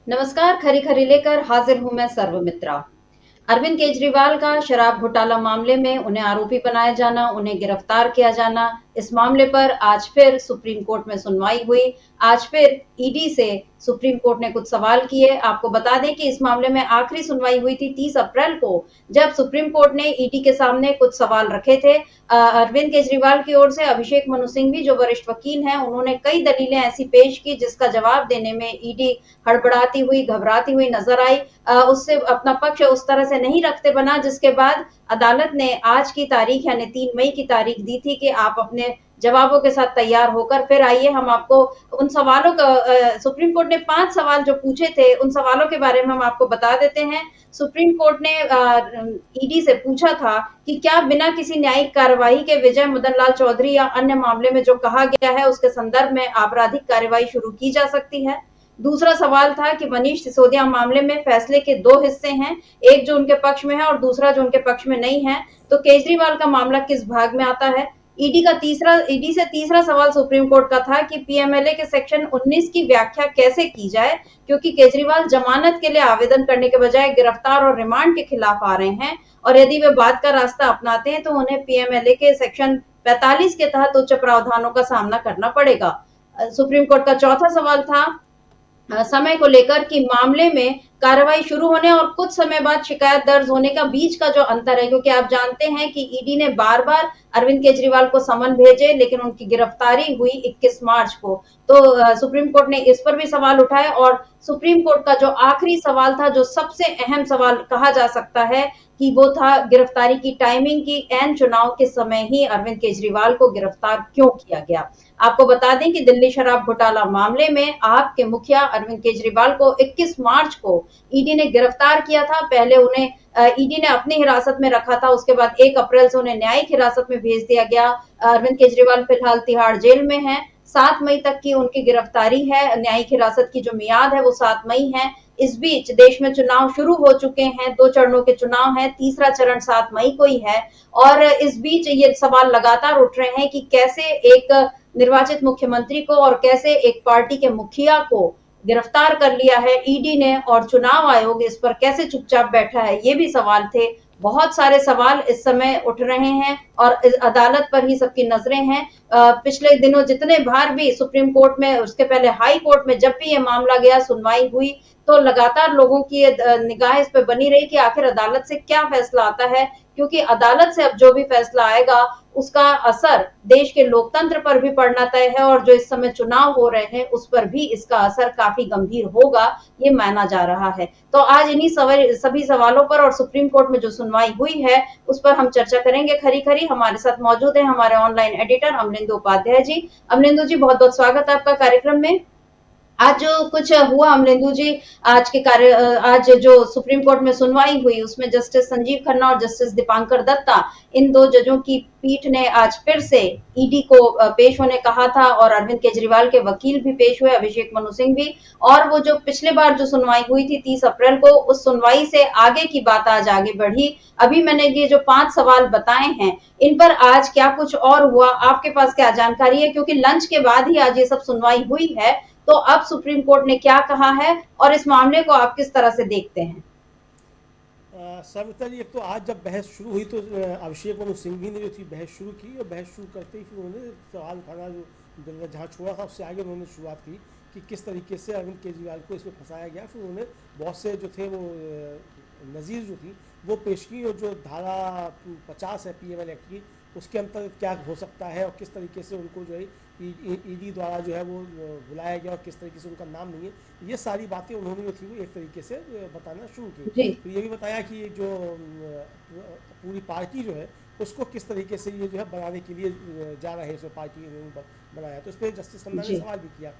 नमस्कार। खरी खरी लेकर हाजिर हूं मैं सर्वमित्रा। अरविंद केजरीवाल का शराब घोटाला मामले में उन्हें आरोपी बनाया जाना, उन्हें गिरफ्तार किया जाना, इस मामले पर आज फिर सुप्रीम कोर्ट में सुनवाई हुई। आज फिर ईडी से सुप्रीम कोर्ट ने कुछ सवाल किए। आपको बता दें कि इस मामले में आखिरी सुनवाई हुई थी 30 अप्रैल को, जब सुप्रीम कोर्ट ने ईडी के सामने कुछ सवाल रखे थे। अरविंद केजरीवाल की ओर से अभिषेक मनु सिंघवी जो वरिष्ठ वकील हैं, उन्होंने कई दलीलें ऐसी पेश की जिसका जवाब देने में ईडी हड़बड़ाती हुई, घबराती हुई नजर आई। उससे अपना पक्ष उस तरह से नहीं रखते बना, जिसके बाद अदालत ने आज की तारीख यानी 3 मई की तारीख दी थी कि आप अपने जवाबों के साथ तैयार होकर फिर आइए। हम आपको उन सवालों का सुप्रीम कोर्ट ने 5 सवाल जो पूछे थे, उन सवालों के बारे में हम आपको बता देते हैं। सुप्रीम कोर्ट ने ईडी से पूछा था कि क्या बिना किसी न्यायिक कार्रवाई के विजय मदन लाल चौधरी या अन्य मामले में जो कहा गया है उसके संदर्भ में आपराधिक कार्रवाई शुरू की जा सकती है। दूसरा सवाल था कि मनीष सिसोदिया मामले में फैसले के 2 हिस्से हैं, एक जो उनके पक्ष में है और दूसरा जो उनके पक्ष में नहीं है, तो केजरीवाल का मामला किस भाग में आता है। ईडी से तीसरा सवाल सुप्रीम कोर्ट का था कि पीएमएलए के सेक्शन 19 की व्याख्या कैसे की जाए, क्योंकि केजरीवाल जमानत के लिए आवेदन करने के बजाय गिरफ्तार और रिमांड के खिलाफ आ रहे हैं, और यदि वे बाद का रास्ता अपनाते हैं तो उन्हें पीएमएलए के सेक्शन 45 के तहत उच्च प्रावधानों का सामना करना पड़ेगा। सुप्रीम कोर्ट का चौथा सवाल था समय को लेकर कि मामले में कार्रवाई शुरू होने और कुछ समय बाद शिकायत दर्ज होने का बीच का जो अंतर है, क्योंकि आप जानते हैं कि ईडी ने बार बार अरविंद केजरीवाल को समन भेजे, लेकिन उनकी गिरफ्तारी हुई 21 मार्च को। तो सुप्रीम कोर्ट ने इस पर भी सवाल उठाए, और सुप्रीम कोर्ट का जो आखिरी सवाल था, जो सबसे अहम सवाल कहा जा सकता है कि वो था गिरफ्तारी की टाइमिंग की, एन चुनाव के समय ही अरविंद केजरीवाल को गिरफ्तार क्यों किया गया। आपको बता दें कि दिल्ली शराब घोटाला मामले में आप के मुखिया अरविंद केजरीवाल को 21 मार्च को ईडी ने गिरफ्तार किया था। पहले उन्हें ईडी ने अपनी हिरासत में रखा था, उसके बाद 1 अप्रैल से उन्हें न्यायिक हिरासत में भेज दिया गया। अरविंद केजरीवाल फिलहाल तिहाड़ जेल में हैं। 7 मई तक की उनकी गिरफ्तारी है। न्यायिक हिरासत की जो मियाद है वो 7 मई है। इस बीच देश में चुनाव शुरू हो चुके हैं, 2 चरणों के चुनाव हैं, तीसरा चरण 7 मई को ही है। और इस बीच ये सवाल लगातार उठ रहे हैं कि कैसे एक निर्वाचित मुख्यमंत्री को और कैसे एक पार्टी के मुखिया को गिरफ्तार कर लिया है ईडी ने, और चुनाव आयोग इस पर कैसे चुपचाप बैठा है, ये भी सवाल थे। बहुत सारे सवाल इस समय उठ रहे हैं और इस अदालत पर ही सबकी नजरें हैं। पिछले दिनों जितने बार भी सुप्रीम कोर्ट में, उसके पहले हाई कोर्ट में जब भी ये मामला गया, सुनवाई हुई, तो लगातार लोगों की निगाह इस पर बनी रही कि आखिर अदालत से क्या फैसला आता है, क्योंकि अदालत से अब जो भी फैसला आएगा उसका असर देश के लोकतंत्र पर भी पड़ना तय है, और जो इस समय चुनाव हो रहे हैं उस पर भी इसका असर काफी गंभीर होगा, ये माना जा रहा है। तो आज इन्हीं सभी सवालों पर और सुप्रीम कोर्ट में जो सुनवाई हुई है उस पर हम चर्चा करेंगे। खरी खरी हमारे साथ मौजूद है हमारे ऑनलाइन एडिटर अमलिंदु उपाध्याय जी। अमलिंदु जी, बहुत बहुत स्वागत है आपका कार्यक्रम में। आज जो कुछ हुआ अमलेंदु जी, आज जो सुप्रीम कोर्ट में सुनवाई हुई उसमें जस्टिस संजीव खन्ना और जस्टिस दीपांकर दत्ता, इन 2 जजों की पीठ ने आज फिर से ईडी को पेश होने कहा था, और अरविंद केजरीवाल के वकील भी पेश हुए, अभिषेक मनु सिंघवी। और वो जो पिछले बार जो सुनवाई हुई थी 30 अप्रैल को, उस सुनवाई से आगे की बात आज आगे बढ़ी। अभी मैंने ये जो 5 सवाल बताए हैं, इन पर आज क्या कुछ और हुआ, आपके पास क्या जानकारी है, क्योंकि लंच के बाद ही आज ये सब सुनवाई हुई है। तो अब सुप्रीम कोर्ट ने क्या कहा है और इस मामले को आप किस तरह से देखते हैं। सविता जी, एक तो आज जब बहस शुरू हुई तो अभिषेक मनु सिंघवी ने जो थी बहस शुरू की, और बहस शुरू करते ही फिर उन्होंने सवाल उठाना जो जहाँ छोड़ा था उससे आगे उन्होंने शुरुआत की कि किस तरीके से अरविंद केजरीवाल को इसमें फंसाया गया। फिर उन्होंने बहुत से जो थे वो नज़ीर जो थी वो पेश की, और जो धारा 50 है पीएमएल एक्ट की, उसके अंतर्गत क्या हो सकता है और किस तरीके से उनको जो है ईडी द्वारा जो है वो बुलाया गया और किस तरीके से उनका नाम नहीं है, ये सारी बातें उन्होंने जो थी वो एक तरीके से बताना शुरू की। तो ये भी बताया कि जो पूरी पार्टी जो है उसको किस तरीके से ये जो है बनाने के लिए जा रहे हैं, इसमें पार्टी ने बनाया। तो इस पर जस्टिस खन्ना ने सवाल भी किया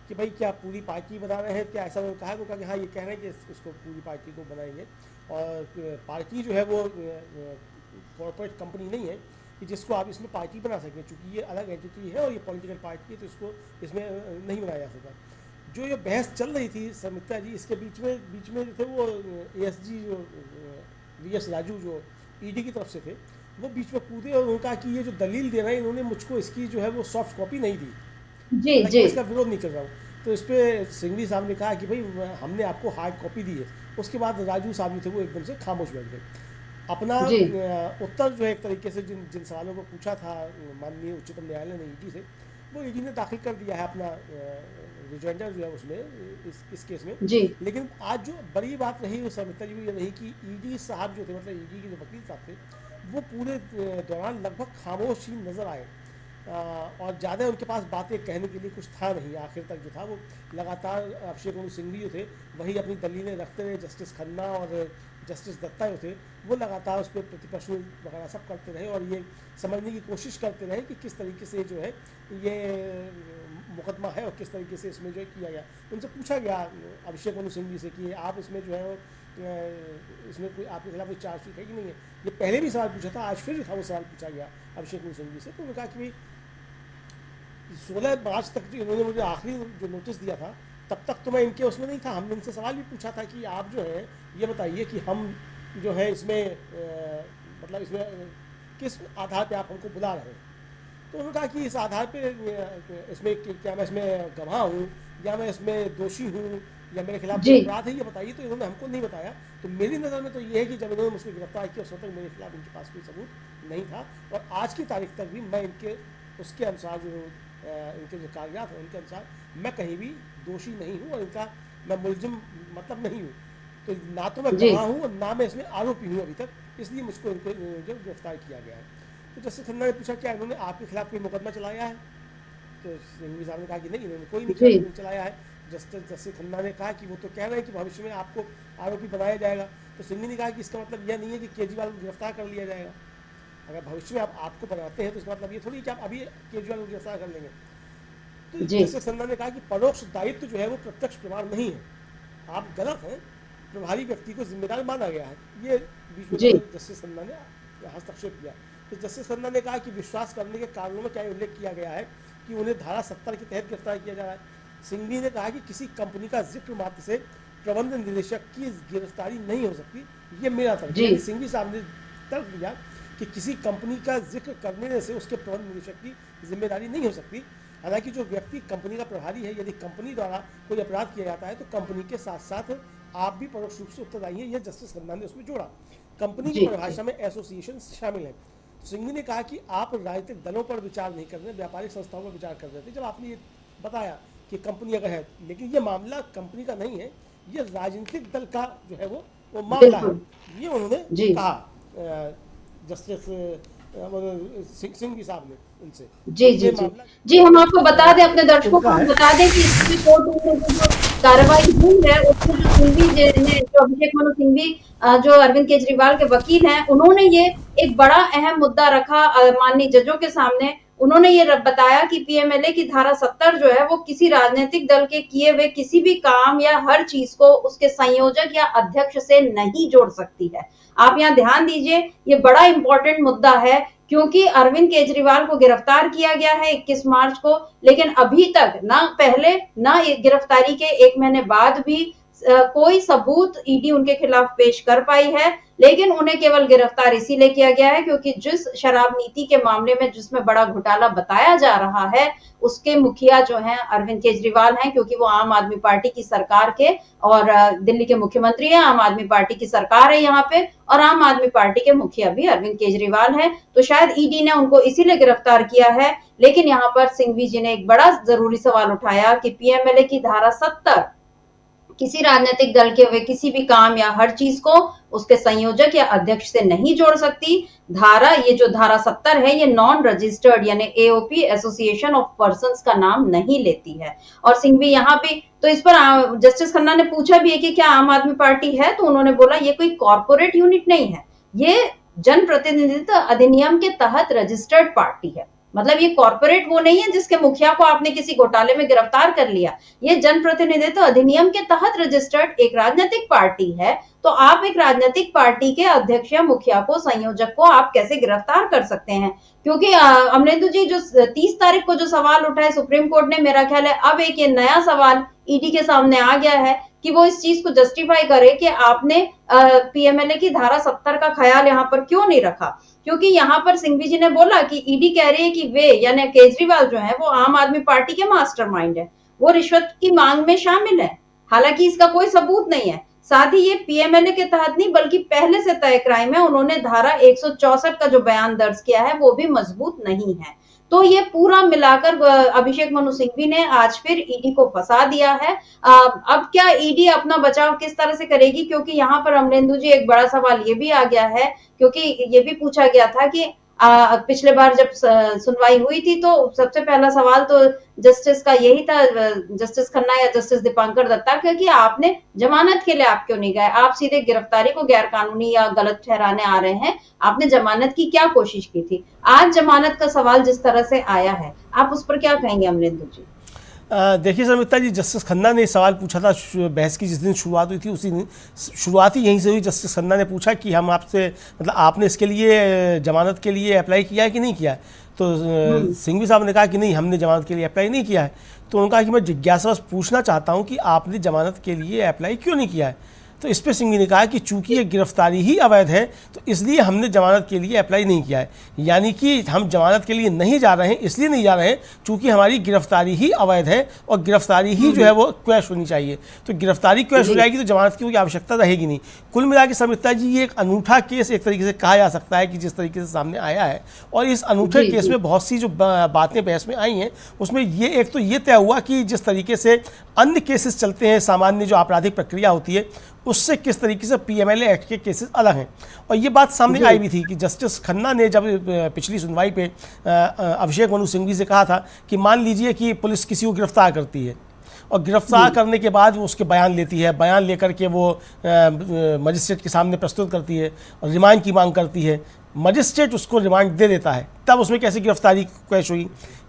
कि भाई क्या पूरी पार्टी बना रहे हैं, क्या ऐसा उन्होंने कहा? वो कहा कि हाँ, ये कह रहे हैं कि इसको पूरी पार्टी को बनाएंगे, और पार्टी जो है वो कॉर्पोरेट कंपनी नहीं है कि जिसको आप इसमें पार्टी बना सकें, चूँकि ये अलग एंटिटी है और ये पॉलिटिकल पार्टी है, तो इसको इसमें नहीं बनाया जा सकता। जो ये बहस चल रही थी समिता जी, इसके बीच में जो थे वो एएसजी जो वीएस राजू जो ईडी की तरफ से थे, वो बीच में कूदे और उन्होंने कहा कि ये जो दलील दे रहे हैं इन्होंने मुझको इसकी जो है वो सॉफ्ट कॉपी नहीं दी, जी जी। इसका विरोध नहीं कर रहा हूँ। तो इस पे सिंघवी साहब ने कहा कि भाई हमने आपको हार्ड कॉपी दी है। उसके बाद राजू साहब जो थे वो एकदम से खामोश बैठ गए। अपना जी उत्तर जो है एक तरीके से जिन जिन सवालों को पूछा था माननीय उच्चतम न्यायालय ने ईडी से, वो ईडी ने दाखिल कर दिया है अपना रिजॉइंडर जो है उसमें, इस केस में। जी लेकिन आज जो बड़ी बात रही वो समिता जी ये रही कि ईडी साहब जो थे, मतलब ईडी के जो वकील साहब थे, वो पूरे दौरान लगभग खामोश ही नजर आए। और ज़्यादा उनके पास बातें कहने के लिए कुछ था नहीं। आखिर तक जो था वो लगातार अभिषेक मनु सिंघवी जो थे वही अपनी दलीलें रखते रहे। जस्टिस खन्ना और जस्टिस दत्ता जो थे वो लगातार उस पर प्रतिप्रश्न वगैरह सब करते रहे और ये समझने की कोशिश करते रहे कि किस तरीके से जो है ये मुकदमा है और किस तरीके से इसमें जो है किया गया। उनसे पूछा गया अभिषेक मनु सिंघवी से कि आप इसमें जो है इसमें कोई आपके खिलाफ कोई चार्जशीट है कि नहीं है। ये पहले भी सवाल पूछा था, आज फिर था वो सवाल पूछा गया अभिषेक मनु सिंघवी से। तो उन्होंने कहा कि भाई 16 मार्च तक जो इन्होंने मुझे आखिरी जो नोटिस दिया था तब तक तो मैं इनके उसमें नहीं था। हमने इनसे सवाल भी पूछा था कि आप जो है ये बताइए कि हम जो है इसमें मतलब इसमें किस आधार पे आप हमको बुला रहे हैं। तो उन्होंने कहा कि इस आधार पे इसमें क्या मैं इसमें गवाह हूँ या मैं इसमें दोषी हूँ या मेरे खिलाफ जी अपराध है ये बताइए। तो इन्होंने हमको नहीं बताया। तो मेरी नज़र में तो ये है कि जब इन्होंने मुझको गिरफ्तार किया उस वक्त तक मेरे खिलाफ इनके पास कोई सबूत नहीं था और आज की तारीख तक भी मैं इनके उसके अनुसार जो इनके जो कागजात हैं उनके अनुसार मैं कहीं भी दोषी नहीं हूँ और इनका मैं मुलजिम मतलब नहीं हूँ। तो ना तो मैं जी गवाह हूँ और ना मैं इसमें आरोपी हूँ अभी तक, इसलिए मुझको इनको जो गिरफ्तार किया गया है। तो जस्टिस खन्ना ने पूछा क्या इन्होंने आपके खिलाफ कोई मुकदमा चलाया है। तो सिंघवी साहब ने कहा कि नहीं, इन्होंने कोई जी नहीं चलाया है। जस्टिस खन्ना ने कहा कि वो तो कह रहे हैं कि भविष्य में आपको आरोपी बनाया जाएगा। तो सिंघवी ने कहा कि इसका मतलब यह नहीं है कि केजरीवाल को गिरफ्तार कर लिया जाएगा। अगर भविष्य में आप आपको बनाते हैं तो इसका मतलब ये थोड़ी कि आप अभी केजरीवाल को गिरफ्तार कर लेंगे। तो जी जस्टिस खन्ना ने कहा कि परोक्ष दायित्व जो है वो प्रत्यक्ष प्रमाण नहीं है, आप गलत हैं, प्रभारी व्यक्ति को जिम्मेदार माना गया है। ये बीच में जी जस्टिस खन्ना ने हस्तक्षेप किया। तो जस्टिस खन्ना ने कहा कि विश्वास करने के कारणों में क्या उल्लेख किया गया है कि उन्हें धारा 70 के तहत गिरफ्तार किया जा रहा है। सिंघवी ने कहा कि किसी कंपनी का जिक्र मात्र से प्रबंध निदेशक की गिरफ्तारी नहीं हो सकती। ये मेरा तर्क जी है। सिंघवी साहब ने तर्क दिया कि किसी कंपनी का जिक्र करने से उसके प्रबंध निदेशक की जिम्मेदारी नहीं हो सकती। हालांकि जो व्यक्ति कंपनी का प्रभारी है, यदि कंपनी द्वारा कोई अपराध किया जाता है तो कंपनी के साथ साथ आप भी परोक्ष रूप से उत्तरदायी हैं। यह जस्टिस खन्ना ने उसमें जोड़ा। कंपनी की जी परिभाषा में एसोसिएशन शामिल है। सिंघवी ने कहा कि आप राजनीतिक दलों पर विचार नहीं कर रहे, व्यापारिक संस्थाओं पर विचार कर रहे थे जब आपने ये बताया कि कंपनी अगर है। लेकिन ये मामला कंपनी का नहीं है, ये राजनीतिक दल का जो है वो मामला है। बिल्कुल ये उन्होंने जी कहा जस्टिस सिंघवी साहब ने उनसे। जी तो जी ये जी मामला जी हम आपको बता दें, अपने दर्शकों को उनका हम है। बता दें कि इसमें कोर्ट में जो कार्रवाई हुई है उसमें जो सिंघवी ने जो अभिषेक मनु सिंघवी जो अरविंद केजरीवाल के वकील हैं, उन्होंने ये एक बड़ा अहम मुद्दा रखा माननीय जजों के सामने। उन्होंने ये बताया कि पीएमएलए की धारा 70 जो है वो किसी राजनीतिक दल के किए हुए किसी भी काम या हर चीज को उसके संयोजक या अध्यक्ष से नहीं जोड़ सकती है। आप यहाँ ध्यान दीजिए, ये बड़ा इंपॉर्टेंट मुद्दा है क्योंकि अरविंद केजरीवाल को गिरफ्तार किया गया है 21 मार्च को, लेकिन अभी तक ना पहले ना गिरफ्तारी के 1 महीने बाद भी कोई सबूत ईडी उनके खिलाफ पेश कर पाई है। लेकिन उन्हें केवल गिरफ्तार इसीलिए किया गया है क्योंकि जिस शराब नीति के मामले में जिसमें बड़ा घोटाला बताया जा रहा है उसके मुखिया जो हैं अरविंद केजरीवाल हैं, क्योंकि वो आम आदमी पार्टी की सरकार के और दिल्ली के मुख्यमंत्री हैं। आम आदमी पार्टी की सरकार है यहाँ पे और आम आदमी पार्टी के मुखिया भी अरविंद केजरीवाल हैं। तो शायद ईडी ने उनको इसीलिए गिरफ्तार किया है। लेकिन यहाँ पर सिंघवी जी ने एक बड़ा जरूरी सवाल उठाया कि पीएमएलए की धारा 70 किसी राजनीतिक दल के हुए किसी भी काम या हर चीज को उसके संयोजक या अध्यक्ष से नहीं जोड़ सकती। धारा ये जो धारा 70 है ये नॉन रजिस्टर्ड यानी एओपी एसोसिएशन ऑफ पर्संस का नाम नहीं लेती है। और सिंघवी यहाँ पे तो इस पर जस्टिस खन्ना ने पूछा भी है कि क्या आम आदमी पार्टी है, तो उन्होंने बोला ये कोई कॉर्पोरेट यूनिट नहीं है, ये जनप्रतिनिधित्व अधिनियम के तहत रजिस्टर्ड पार्टी है। मतलब ये कॉर्पोरेट वो नहीं है जिसके मुखिया को आपने किसी घोटाले में गिरफ्तार कर लिया। ये जनप्रतिनिधित्व अधिनियम के तहत रजिस्टर्ड एक राजनीतिक पार्टी है। तो आप एक राजनीतिक पार्टी के अध्यक्ष या मुखिया को, संयोजक को आप कैसे गिरफ्तार कर सकते हैं? क्योंकि अमरेंदु जी जो 30 तारीख को जो सवाल उठाए सुप्रीम कोर्ट ने, मेरा ख्याल है अब एक ये नया सवाल ईडी के सामने आ गया है कि वो इस चीज को जस्टिफाई करे कि आपने पीएमएलए की धारा 70 का ख्याल यहाँ पर क्यों नहीं रखा। क्योंकि यहाँ पर सिंघवी जी ने बोला कि ईडी कह रही है कि वे यानी केजरीवाल जो है वो आम आदमी पार्टी के मास्टरमाइंड है। वो रिश्वत की मांग में शामिल है, हालांकि इसका कोई सबूत नहीं है। साथ ही ये पीएमएलए के तहत नहीं बल्कि पहले से तय क्राइम है। उन्होंने धारा 164 का जो बयान दर्ज किया है वो भी मजबूत नहीं है। तो ये पूरा मिलाकर अभिषेक मनु सिंघवी ने आज फिर ईडी को फंसा दिया है। अब क्या ईडी अपना बचाव किस तरह से करेगी, क्योंकि यहाँ पर अमरेंदु जी एक बड़ा सवाल ये भी आ गया है, क्योंकि ये भी पूछा गया था कि पिछले बार जब सुनवाई हुई थी तो सबसे पहला सवाल तो जस्टिस का यही था, जस्टिस खन्ना या जस्टिस दीपांकर दत्ता, क्योंकि आपने जमानत के लिए आप क्यों नहीं गए, आप सीधे गिरफ्तारी को गैर कानूनी या गलत ठहराने आ रहे हैं, आपने जमानत की क्या कोशिश की थी। आज जमानत का सवाल जिस तरह से आया है, आप उस पर क्या कहेंगे अमरेंदु जी। देखिए समिता जी, जस्टिस खन्ना ने सवाल पूछा था बहस की जिस दिन शुरुआत हुई थी, उसी दिन शुरुआत ही यहीं से हुई। जस्टिस खन्ना ने पूछा कि हम आपसे मतलब आपने इसके लिए जमानत के लिए अप्लाई किया है कि नहीं किया है। तो सिंघवी साहब ने कहा कि नहीं, हमने जमानत के लिए अप्लाई नहीं किया है। तो उन्होंने कहा कि मैं जिज्ञासावश पूछना चाहता हूँ कि आपने जमानत के लिए अप्लाई क्यों नहीं किया है। तो इस पर सिंघवी ने कहा कि चूंकि ये गिरफ्तारी ही अवैध है तो इसलिए हमने जमानत के लिए अप्लाई नहीं किया है। यानी कि हम जमानत के लिए नहीं जा रहे हैं, इसलिए नहीं जा रहे हैं चूंकि हमारी गिरफ्तारी ही अवैध है और गिरफ्तारी ही जो है वो क्वैश होनी चाहिए। तो गिरफ्तारी क्वैश हो जाएगी तो जमानत की कोई आवश्यकता रहेगी नहीं। कुल मिला के समिता जी, ये एक अनूठा केस एक तरीके से कहा जा सकता है कि जिस तरीके से सामने आया है। और इस अनूठे केस में बहुत सी जो बातें बहस में आई हैं उसमें ये एक तो ये तय हुआ कि जिस तरीके से अन्य केसेस चलते हैं, सामान्य जो आपराधिक प्रक्रिया होती है, उससे किस तरीके से पीएमएलए एक्ट के केसेस अलग हैं। और ये बात सामने आई भी थी कि जस्टिस खन्ना ने जब पिछली सुनवाई पे अभिषेक मनु सिंघवी से कहा था कि मान लीजिए कि पुलिस किसी को गिरफ्तार करती है और गिरफ्तार करने के बाद वो उसके बयान लेती है, बयान लेकर के वो मजिस्ट्रेट के सामने प्रस्तुत करती है और रिमांड की मांग करती है, मजिस्ट्रेट उसको रिमांड दे देता है, तब उसमें कैसे गिरफ्तारी कैश हुई।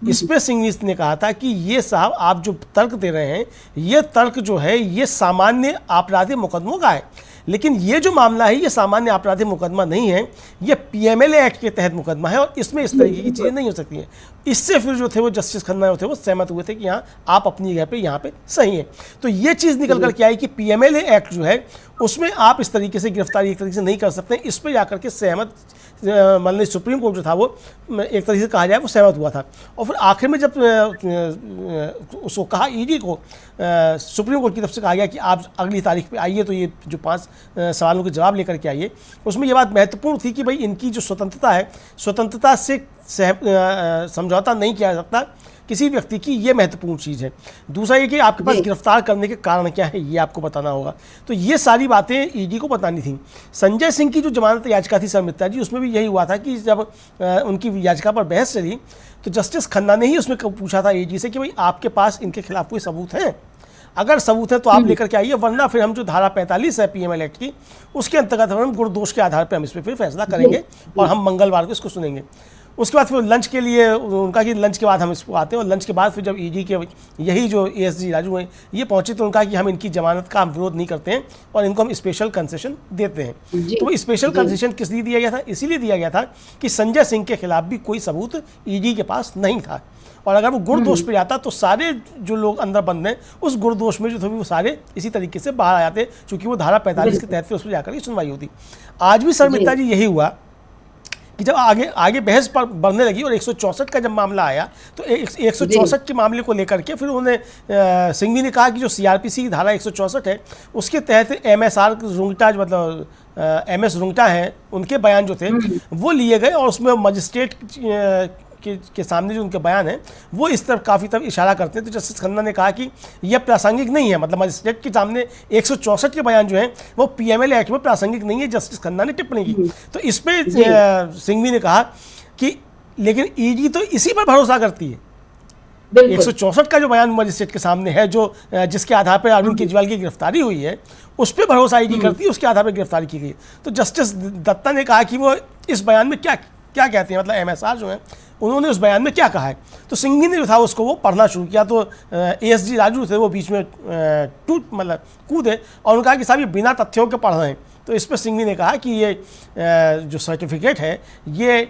इस पर सिंघवी ने कहा था कि ये साहब आप जो तर्क दे रहे हैं ये तर्क जो है ये सामान्य आपराधिक मुकदमों का है, लेकिन ये जो मामला है ये सामान्य आपराधिक मुकदमा नहीं है, ये पीएमएलए एक्ट के तहत मुकदमा है और इसमें इस तरीके की चीज़ें नहीं हो सकती हैं। इससे फिर जो थे वो जस्टिस खन्ना जो थे वो सहमत हुए थे कि हाँ आप अपनी जगह पे यहाँ पे सही हैं। तो ये चीज़ निकल कर के आई कि पीएमएलए एक्ट जो है उसमें आप इस तरीके से गिरफ्तारी एक तरीके से नहीं कर सकते। इस पर जाकर के सहमत मतलब सुप्रीम कोर्ट जो था वो एक तरीके से कहा जाए वो सहमत हुआ था। और फिर आखिर में जब उसको कहा ईडी को, सुप्रीम कोर्ट की तरफ से कहा गया कि आप अगली तारीख पे आइए तो ये जो 5 सवालों के जवाब लेकर के आइए, उसमें ये बात महत्वपूर्ण थी कि भाई इनकी जो स्वतंत्रता है, स्वतंत्रता से समझौता नहीं किया जा सकता किसी व्यक्ति की, ये महत्वपूर्ण चीज़ है। दूसरा ये कि आपके पास गिरफ्तार करने के कारण क्या है ये आपको बताना होगा। तो ये सारी बातें ईडी को बतानी थी। संजय सिंह की जो जमानत याचिका थी समिता जी, उसमें भी यही हुआ था कि जब उनकी याचिका पर बहस चली तो जस्टिस खन्ना ने ही उसमें पूछा था ईडी से कि भाई आपके पास इनके खिलाफ कोई सबूत है, अगर सबूत है तो आप लेकर के आइए, वरना फिर हम जो धारा 45 है पीएमएलए एक्ट की उसके अंतर्गत हम गुण दोष के आधार पर हम इस पर फिर फैसला करेंगे और हम मंगलवार को इसको सुनेंगे। उसके बाद फिर लंच के लिए उनका कि लंच के बाद हम इसको आते हैं, और लंच के बाद फिर जब ईडी के यही जो एएसजी राजू हैं ये पहुंचे तो उनका कि हम इनकी जमानत का हम विरोध नहीं करते हैं और इनको हम स्पेशल कंसेशन देते हैं। तो वो स्पेशल कंसेशन किस लिए दिया गया था, इसीलिए दिया गया था कि संजय सिंह के खिलाफ भी कोई सबूत ईडी के पास नहीं था, और अगर वो गुण दोष पे जाता तो सारे जो लोग अंदर बंद हैं उस गुण दोष में जो थे वो सारे इसी तरीके से बाहर आ जाते, क्योंकि वो धारा 45 के तहत उस पर जाकर ही सुनवाई होती। आज भी शर्मिष्ठा जी यही हुआ कि जब आगे बहस पर बढ़ने लगी और 164 का जब मामला आया तो 164 के मामले को लेकर के फिर उन्होंने सिंघवी ने कहा कि जो सीआरपीसी की धारा 164 है उसके तहत एमएसआर रुंगटा मतलब एमएस रुंगटा हैं उनके बयान जो थे वो लिए गए, और उसमें मजिस्ट्रेट के सामने जो उनके बयान हैं वो इस तरफ काफ़ी तरफ इशारा करते हैं। तो जस्टिस खन्ना ने कहा कि यह प्रासंगिक नहीं है, मतलब मजिस्ट्रेट के सामने 164 के बयान जो हैं वो पीएमएलए एक्ट में प्रासंगिक नहीं है, जस्टिस खन्ना ने टिप्पणी की। तो इस पर सिंघवी ने कहा कि लेकिन ईडी तो इसी पर भरोसा करती है, 164 का जो बयान मजिस्ट्रेट के सामने है जो जिसके आधार पर अरविंद केजरीवाल की गिरफ्तारी हुई है उस पर भरोसा ईडी करती है, उसके आधार पर गिरफ्तारी की गई। तो जस्टिस दत्ता ने कहा कि वो इस बयान में क्या कहते हैं, मतलब एमएसआर जो है उन्होंने उस बयान में क्या कहा है। तो सिंघवी ने जो था उसको वो पढ़ना शुरू किया, तो एएसजी राजू थे वो बीच में मतलब कूदे और उन्होंने कहा कि साहब ये बिना तथ्यों के पढ़ रहे हैं। तो इस पर सिंघवी ने कहा कि ये जो सर्टिफिकेट है ये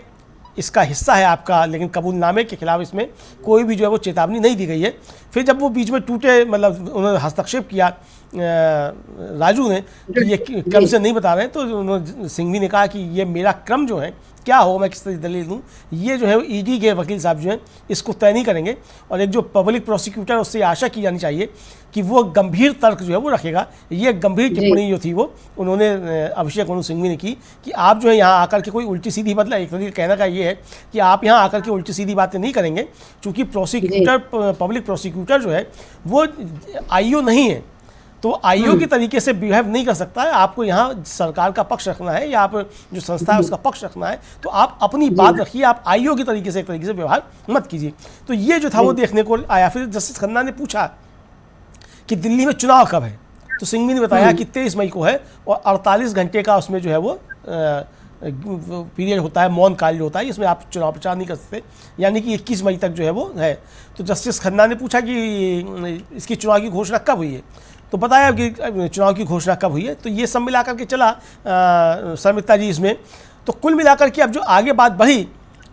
इसका हिस्सा है आपका, लेकिन कबूलनामे के खिलाफ इसमें कोई भी जो है वो चेतावनी नहीं दी गई है। फिर जब वो बीच में टूटे, मतलब उन्होंने हस्तक्षेप किया राजू ने कि ये क्रम से नहीं बता रहे हैं, तो उन्होंने सिंघवी ने कहा कि ये मेरा क्रम जो है क्या हो, मैं किस तरह की दलील दूँ, ये जो है ईडी के वकील साहब जो हैं इसको तय नहीं करेंगे। और एक जो पब्लिक प्रोसिक्यूटर, उससे आशा की जानी चाहिए कि वो गंभीर तर्क जो है वो रखेगा। ये गंभीर टिप्पणी जो थी वो उन्होंने अभिषेक मनु सिंघवी ने की कि आप जो है यहाँ आकर के कोई उल्टी सीधी, मतलब एक तरीके कहने का ये है कि आप यहाँ आकर के उल्टी सीधी बातें नहीं करेंगे, क्योंकि प्रोसिक्यूटर, पब्लिक प्रोसिक्यूटर जो है वो आईओ नहीं है, तो आईओ के तरीके से बिहेव नहीं कर सकता है। आपको यहाँ सरकार का पक्ष रखना है या आप जो संस्था है उसका पक्ष रखना है, तो आप अपनी बात रखिए, आप आईओ की तरीके से एक तरीके से व्यवहार मत कीजिए। तो ये जो था वो देखने को आया। फिर जस्टिस खन्ना ने पूछा कि दिल्ली में चुनाव कब है, तो सिंघवी ने बताया कि 23 मई को है और 48 घंटे का उसमें जो है वो पीरियड होता है, मौन काल जो होता है, इसमें आप चुनाव प्रचार नहीं कर सकते, यानी कि 21 मई तक जो है वो है। तो जस्टिस खन्ना ने पूछा कि इसकी चुनाव की घोषणा कब हुई है, तो बताया कि चुनाव की घोषणा कब हुई है। तो ये सब मिलाकर के चला शर्मिष्ठा जी इसमें। तो कुल मिलाकर के अब जो आगे बात बढ़ी,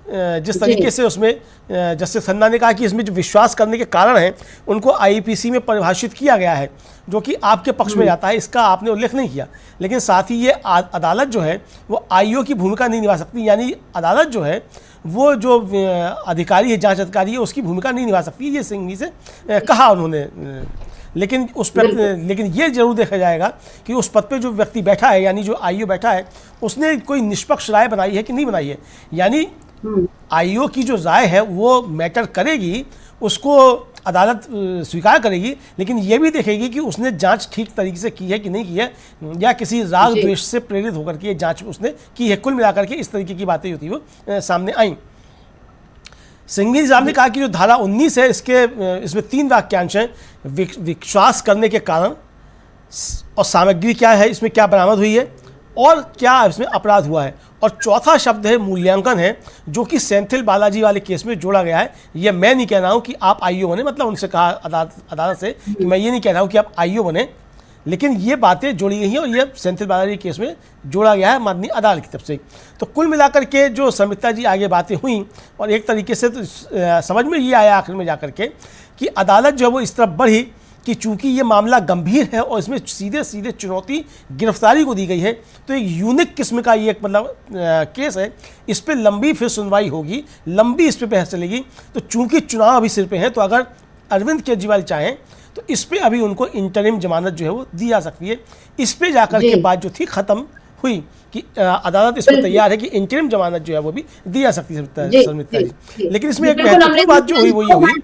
जिस तरीके से उसमें जस्टिस खन्ना ने कहा कि इसमें जो विश्वास करने के कारण हैं उनको आईपीसी में परिभाषित किया गया है, जो कि आपके पक्ष में जाता है, इसका आपने उल्लेख नहीं किया। लेकिन साथ ही ये अदालत जो है वो आईओ की भूमिका नहीं निभा सकती, यानी अदालत जो है वो जो अधिकारी है, जांच अधिकारी है, उसकी भूमिका नहीं निभा सकती, ये सिंघवी से कहा उन्होंने। लेकिन उस पर लेकिन ये जरूर देखा जाएगा कि उस पद पे जो व्यक्ति बैठा है, यानी जो आईओ बैठा है, उसने कोई निष्पक्ष राय बनाई है कि नहीं बनाई है। यानी आईओ की जो राय है वो मैटर करेगी, उसको अदालत स्वीकार करेगी, लेकिन ये भी देखेगी कि उसने जांच ठीक तरीके से की है कि नहीं की है, या किसी राग द्वेष से प्रेरित होकर के जांच उसने की है। कुल मिलाकर के इस तरीके की बातें जो थी वो सामने आई। सिंघवी साहब ने कहा कि जो धारा 19 है इसमें 3 वाक्यांश हैं, विश्वास करने के कारण, और सामग्री क्या है, इसमें क्या बरामद हुई है, और क्या इसमें अपराध हुआ है, और चौथा शब्द है मूल्यांकन है, जो कि सेंथिल बालाजी वाले केस में जोड़ा गया है। ये मैं नहीं कह रहा हूँ कि आप आईओ बने, मतलब उनसे कहा अदालत से कि मैं ये नहीं कह रहा हूँ कि आप आईओ बने, लेकिन ये बातें जोड़ी गई हैं और ये सेंथिल बालाजी केस में जोड़ा गया है माननीय अदालत की तरफ से। तो कुल मिलाकर के जो शर्मिष्ठा जी आगे बातें हुई, और एक तरीके से तो समझ में ये आया आखिर में जाकर के कि अदालत जो है वो इस तरफ बढ़ी कि चूंकि ये मामला गंभीर है और इसमें सीधे सीधे चुनौती गिरफ्तारी को दी गई है, तो एक यूनिक किस्म का ये एक मतलब केस है, इस पर लंबी फिर सुनवाई होगी, लंबी इस पर बहस चलेगी। तो चूंकि चुनाव अभी सिर पे हैं, तो अगर अरविंद केजरीवाल चाहें तो इस पे अभी उनको इंटरिम जमानत जो है वो दी जा सकती है। इस पे जाकर के बात जो थी खत्म हुई कि अदालत इस पर तैयार है कि इंटरिम जमानत जो है वो भी दी जा सकती है शर्मिष्ठा जी। लेकिन इसमें एक महत्वपूर्ण बात जो हुई वो ये हुई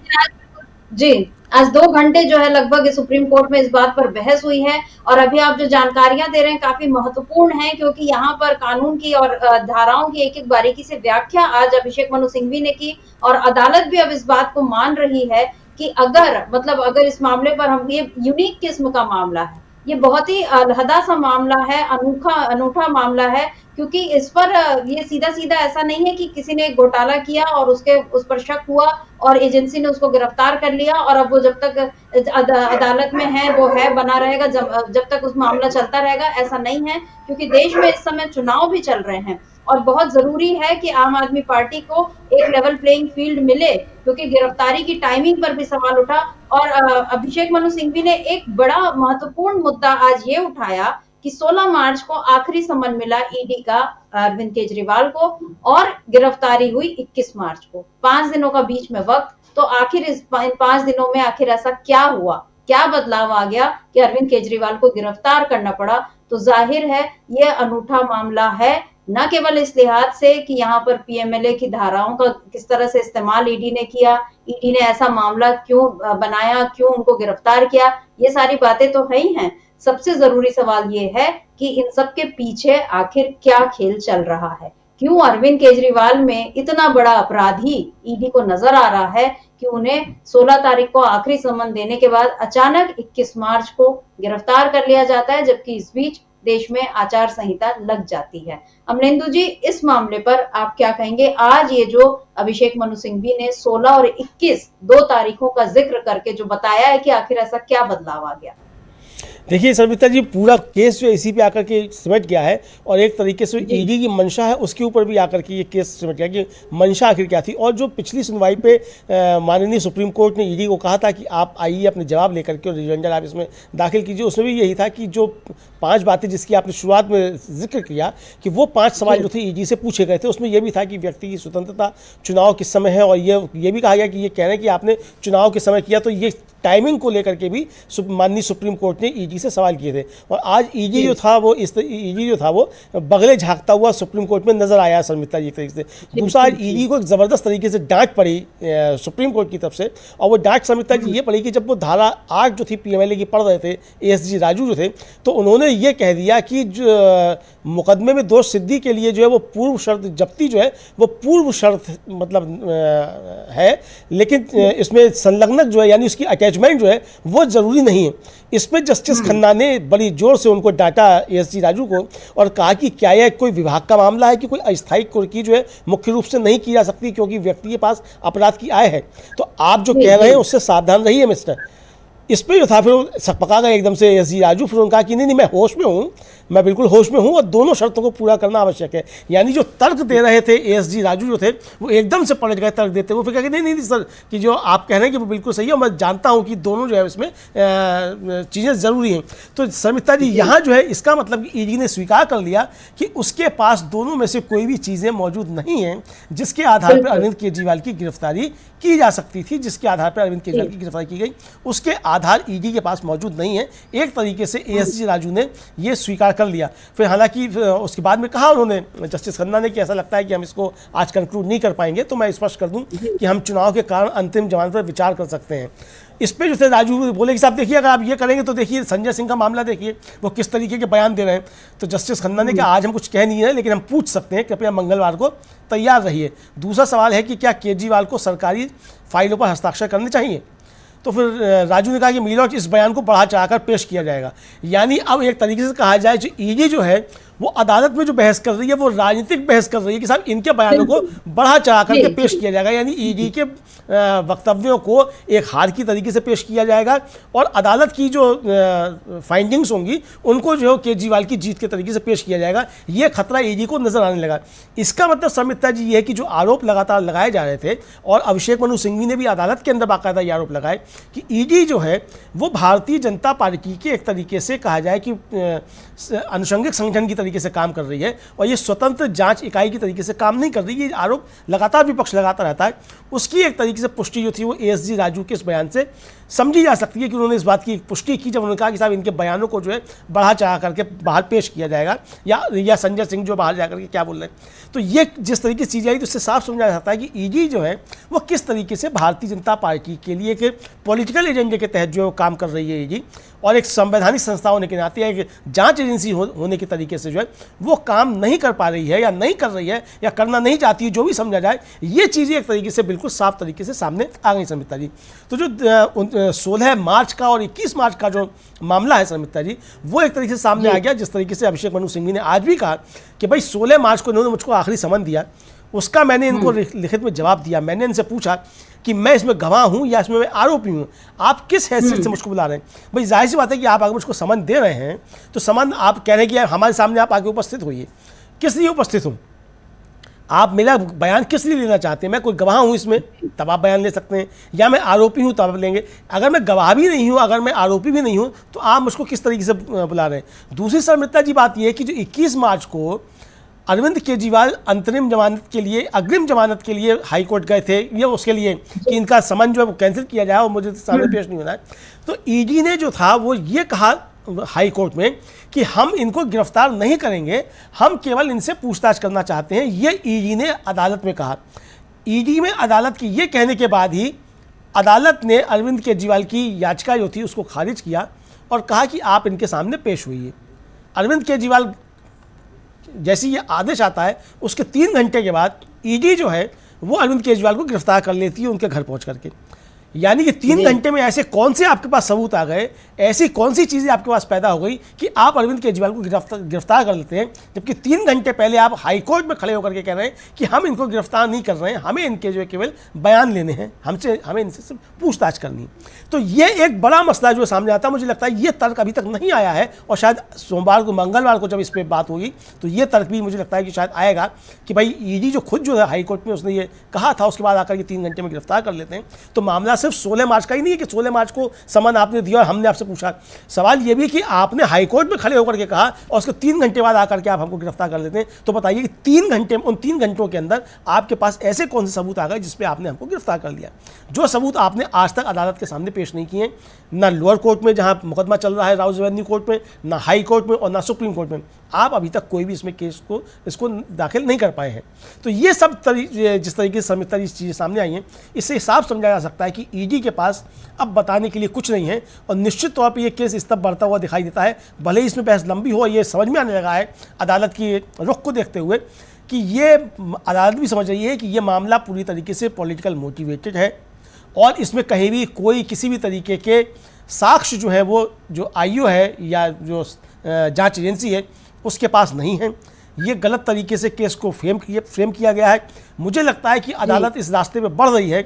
जी, आज 2 घंटे जो है लगभग सुप्रीम कोर्ट में इस बात पर बहस हुई है, और अभी आप जो जानकारियां दे रहे हैं काफी महत्वपूर्ण हैं, क्योंकि यहाँ पर कानून की और धाराओं की एक एक बारीकी से व्याख्या आज अभिषेक मनु सिंघवी ने की, और अदालत भी अब इस बात को मान रही है कि अगर इस मामले पर हम, ये यूनिक किस्म का मामला है, ये बहुत ही अलहदा सा मामला है, अनूठा मामला है, क्योंकि इस पर ये सीधा सीधा ऐसा नहीं है कि किसी ने घोटाला किया और उस पर शक हुआ और एजेंसी ने उसको गिरफ्तार कर लिया और अब वो जब तक अदालत में है वो है बना रहेगा, जब तक उस मामला चलता रहेगा, ऐसा नहीं है। क्योंकि देश में इस समय चुनाव भी चल रहे हैं और बहुत जरूरी है कि आम आदमी पार्टी को एक लेवल प्लेइंग फील्ड मिले, क्योंकि गिरफ्तारी की टाइमिंग पर भी सवाल उठा। और अभिषेक मनु सिंघवी ने एक बड़ा महत्वपूर्ण मुद्दा आज ये उठाया कि 16 मार्च को आखिरी समन मिला ईडी का अरविंद केजरीवाल को, और गिरफ्तारी हुई 21 मार्च को, 5 दिनों का बीच में वक्त। तो आखिर इन 5 दिनों में आखिर ऐसा क्या हुआ, क्या बदलाव आ गया कि अरविंद केजरीवाल को गिरफ्तार करना पड़ा। तो जाहिर है ये अनूठा मामला है, न केवल इस लिहाज से कि यहाँ पर पीएमएलए की धाराओं का किस तरह से इस्तेमाल ईडी ने किया, ईडी ने ऐसा मामला क्यों बनाया, क्यों उनको गिरफ्तार किया, ये सारी बातें तो है ही हैं। सबसे जरूरी सवाल ये है कि इन सब के पीछे आखिर क्या खेल चल रहा है, क्यों अरविंद केजरीवाल में इतना बड़ा अपराधी ईडी को नजर आ रहा है कि उन्हें 16 तारीख को आखिरी समन देने के बाद अचानक 21 मार्च को गिरफ्तार कर लिया जाता है, जबकि इस बीच देश में आचार संहिता लग जाती है। अमलेंदु जी, इस मामले पर आप क्या कहेंगे? आज ये जो अभिषेक मनु सिंघवी ने 16 और 21 2 तारीखों का जिक्र करके जो बताया है कि आखिर ऐसा क्या बदलाव आ गया? देखिए शर्मिष्ठा जी, पूरा केस जो इसी पे आकर के सिमट गया है और एक तरीके से ईडी की मंशा है उसके ऊपर भी आकर के ये केस सिमट गया कि मंशा आखिर क्या थी। और जो पिछली सुनवाई पे माननीय सुप्रीम कोर्ट ने ईडी को कहा था कि आप आइए अपने जवाब लेकर के और रिवेंजर आप इसमें दाखिल कीजिए, उसमें भी यही था कि जो 5 बातें जिसकी आपने शुरुआत में जिक्र किया कि वो 5 सवाल जो थे ईडी से पूछे गए थे, उसमें यह भी था कि व्यक्ति की स्वतंत्रता, चुनाव किस समय है, और ये भी कहा गया कि ये कह रहे हैं कि आपने चुनाव के समय किया, तो ये टाइमिंग को लेकर के भी माननीय सुप्रीम कोर्ट ने ईडी से सवाल किए थे। और आज ईडी जो था वो बगले झांकता हुआ सुप्रीम कोर्ट में नजर आया शर्मिष्ठा जी तरीके से। दूसरा, आज ईडी को एक ज़बरदस्त तरीके से डांट पड़ी सुप्रीम कोर्ट की तरफ से, और वो डांट शर्मिष्ठा जी ये पड़ी कि जब वो धारा 8 जो थी पीएमएलए की पढ़ रहे थे, एएसजी राजू जो थे, तो उन्होंने ये कह दिया कि मुकदमे में दोष सिद्धि के लिए जो है वो पूर्व शर्त जब्ती जो है वो पूर्व शर्त मतलब है, लेकिन इसमें संलग्नक जो है यानी उसकी अटैचमेंट जो है वो ज़रूरी नहीं है। इस पर जस्टिस खन्ना ने बड़ी जोर से उनको डांटा एएसजी राजू को और कहा कि क्या यह कोई विभाग का मामला है कि कोई अस्थायी कुर्की जो है मुख्य रूप से नहीं की जा सकती क्योंकि व्यक्ति के पास अपराध की आय है। तो आप जो कह रहे हैं उससे सावधान रहिए मिस्टर। इस पर जो था फिर सकपका गए एकदम से एएसजी राजू। फिर उन्होंने कहा कि नहीं, मैं होश में हूँ, मैं बिल्कुल होश में हूँ और दोनों शर्तों को पूरा करना आवश्यक है। यानी जो तर्क दे रहे थे एएसजी राजू जो थे वो एकदम से पलट गए तर्क देते। वो फिर कहा कि नहीं सर, कि जो आप कह रहे हैं कि वो बिल्कुल सही है, मैं जानता हूँ कि दोनों जो है इसमें चीज़ें ज़रूरी हैं। तो शर्मिष्ठा जी, यहाँ जो है इसका मतलब कि ईडी ने स्वीकार कर लिया कि उसके पास दोनों में से कोई भी चीज़ें मौजूद नहीं हैं जिसके आधार पर अरविंद केजरीवाल की गिरफ्तारी की जा सकती थी, जिसके आधार पर अरविंद केजरीवाल की गिरफ्तारी की गई, उसके आधार ईडी के पास मौजूद नहीं है। एक तरीके से एएसजी राजू ने ये स्वीकार कर लिया। फिर हालांकि उसके बाद में कहा उन्होंने जस्टिस खन्ना ने कि ऐसा लगता है कि हम इसको आज कंक्लूड नहीं कर पाएंगे, तो मैं स्पष्ट कर दूं कि हम चुनाव के कारण अंतिम जमानत पर विचार कर सकते हैं। इस पे जो थे राजू बोले कि साहब देखिए, अगर आप ये करेंगे तो देखिए संजय सिंह का मामला देखिए वो किस तरीके के बयान दे रहे हैं। तो जस्टिस खन्ना ने कहा आज हम कुछ कह नहीं है लेकिन हम पूछ सकते हैं, कृपया मंगलवार को तैयार रहिए। दूसरा सवाल है कि क्या केजरीवाल को सरकारी फाइलों पर हस्ताक्षर करने चाहिए। तो फिर राजू ने कहा कि मिलोट इस बयान को बढ़ा चढ़ाकर पेश किया जाएगा। यानी अब एक तरीके से कहा जाए जो ईडी जो है वो अदालत में जो बहस कर रही है वो राजनीतिक बहस कर रही है कि साहब इनके बयानों को बढ़ा चढ़ा करके पेश किया जाएगा। यानी ईडी के वक्तव्यों को एक हार की तरीके से पेश किया जाएगा और अदालत की जो फाइंडिंग्स होंगी उनको जो है केजरीवाल की जीत के तरीके से पेश किया जाएगा। ये खतरा ईडी को नजर आने लगा। इसका मतलब शर्मिष्ठा जी ये है कि जो आरोप लगातार लगाए जा रहे थे और अभिषेक मनु सिंघवी ने भी अदालत के अंदर बाकायदा ये आरोप लगाए कि ईडी जो है वो भारतीय जनता पार्टी के एक तरीके से कहा जाए कि अनुषंगिक संगठन की तरीके से काम कर रही है और ये स्वतंत्र जांच इकाई की तरीके से काम नहीं कर रही। ये आरोप लगातार विपक्ष लगाता रहता है। उसकी एक तरीके से पुष्टि जो थी वो एएसजी राजू के इस बयान से समझी जा सकती है कि उन्होंने इस बात की पुष्टि की जब उन्होंने कहा कि साहब इनके बयानों को जो है बढ़ा चढ़ा करके बाहर पेश किया जाएगा, या संजय सिंह जो बाहर जाकर के क्या बोल रहे हैं। तो ये जिस तरीके से चीज़ आई तो उससे साफ समझा जा सकता है कि ईडी जो है वो किस तरीके से भारतीय जनता पार्टी के लिए एक पॉलिटिकल एजेंडे के तहत जो काम कर रही है ईडी, और एक संवैधानिक संस्था होने के नाते एक जांच एजेंसी होने के तरीके से जो है वो काम नहीं कर पा रही है या नहीं कर रही है या करना नहीं चाहती है, जो भी समझा जाए। ये चीज़ें एक तरीके से बिल्कुल साफ तरीके से सामने आ गई शर्मिष्ठा जी। तो जो 16 मार्च का और 21 मार्च का जो मामला है शर्मिष्ठा जी, वो एक तरीके से सामने आ गया। जिस तरीके से अभिषेक मनु सिंघवी ने आज भी कहा कि भाई 16 मार्च को इन्होंने मुझको आखिरी समन दिया, उसका मैंने इनको लिखित में जवाब दिया। मैंने इनसे पूछा कि मैं इसमें गवाह हूं या इसमें मैं आरोपी हूं, आप किस हैसियत से मुझको बुला रहे हैं। भाई जाहिर सी बात है कि आप अगर मुझको समन दे रहे हैं तो समन आप कह रहे हैं कि हमारे सामने आप आगे उपस्थित होइए। किस लिए उपस्थित हूं, आप मेरा बयान किस लिए लेना चाहते हैं। मैं कोई गवाह हूं इसमें तब आप बयान ले सकते हैं, या मैं आरोपी हूं तब आप लेंगे। अगर मैं गवाह भी नहीं हूं, अगर मैं आरोपी भी नहीं हूं, तो आप मुझको किस तरीके से बुला रहे हैं। दूसरी शर्मिष्ठा जी बात यह है कि जो 21 मार्च को अरविंद केजरीवाल अंतरिम जमानत के लिए, अग्रिम जमानत के लिए हाई कोर्ट गए थे, ये उसके लिए कि इनका समन जो है वो कैंसिल किया जाए और मुझे सामने पेश नहीं होना है। तो ईडी ने जो था वो ये कहा हाई कोर्ट में कि हम इनको गिरफ्तार नहीं करेंगे, हम केवल इनसे पूछताछ करना चाहते हैं। ये ईडी ने अदालत में कहा। ईडी में अदालत के ये कहने के बाद ही अदालत ने अरविंद केजरीवाल की याचिका जो थी उसको खारिज किया और कहा कि आप इनके सामने पेश हुई। अरविंद केजरीवाल जैसे ये आदेश आता है उसके 3 घंटे के बाद ईडी जो है वो अरविंद केजरीवाल को गिरफ्तार कर लेती है उनके घर पहुंच करके। यानी कि 3 जी। घंटे में ऐसे कौन से आपके पास सबूत आ गए, ऐसी कौन सी चीज़ें आपके पास पैदा हो गई कि आप अरविंद केजरीवाल को गिरफ्तार कर लेते हैं, जबकि 3 घंटे पहले आप हाईकोर्ट में खड़े होकर के कह रहे हैं कि हम इनको गिरफ्तार नहीं कर रहे हैं, हमें इनके जो है केवल बयान लेने हैं, हमें इनसे सिर्फ पूछताछ करनी है। तो ये एक बड़ा मसला जो सामने आता है, मुझे लगता है ये तर्क अभी तक नहीं आया है, और शायद सोमवार को मंगलवार को जब इस पर बात होगी तो ये तर्क भी मुझे लगता है कि शायद आएगा कि भाई ईडी जो खुद जो है हाईकोर्ट में उसने ये कहा था, उसके बाद आकर के 3 घंटे में गिरफ्तार कर लेते हैं। तो मामला सिर्फ 16 मार्च का ही नहीं है कि 16 मार्च को समन आपने दिया और हमने आपसे पूछा। सवाल ये भी कि आपने हाईकोर्ट में खड़े होकर के कहा और उसके 3 घंटे बाद आकर के आप हमको गिरफ्तार कर लेते हैं। तो बताइए कि 3 घंटे, उन 3 घंटों के अंदर आपके पास ऐसे कौन से सबूत आ गए जिसपे आपने हमको गिरफ्तार कर लिया, जो सबूत आपने आज तक अदालत के सामने पेश नहीं किए, ना लोअर कोर्ट में जहां मुकदमा चल रहा है राउज रेवेन्यू कोर्ट में, ना हाई कोर्ट में और ना सुप्रीम कोर्ट में। आप अभी तक कोई भी इसमें केस को इसको दाखिल नहीं कर पाए हैं। तो ये सब जिस तरीके से चीज़ें सामने आई हैं, इससे साफ समझा जा सकता है कि ईडी के पास अब बताने के लिए कुछ नहीं है, और निश्चित तौर पर यह केस इस तब बढ़ता हुआ दिखाई देता है। भले ही इसमें बहस लंबी हो, ये समझ में आने लगा है अदालत की रुख को देखते हुए कि ये अदालत भी समझ रही है कि ये मामला पूरी तरीके से पॉलिटिकल मोटिवेटेड है, और इसमें कहीं भी कोई किसी भी तरीके के साक्ष्य जो है वो जो आईओ है या जो जांच एजेंसी है उसके पास नहीं है। ये गलत तरीके से केस को फ्रेम किया गया है। मुझे लगता है कि अदालत इस रास्ते पे बढ़ रही है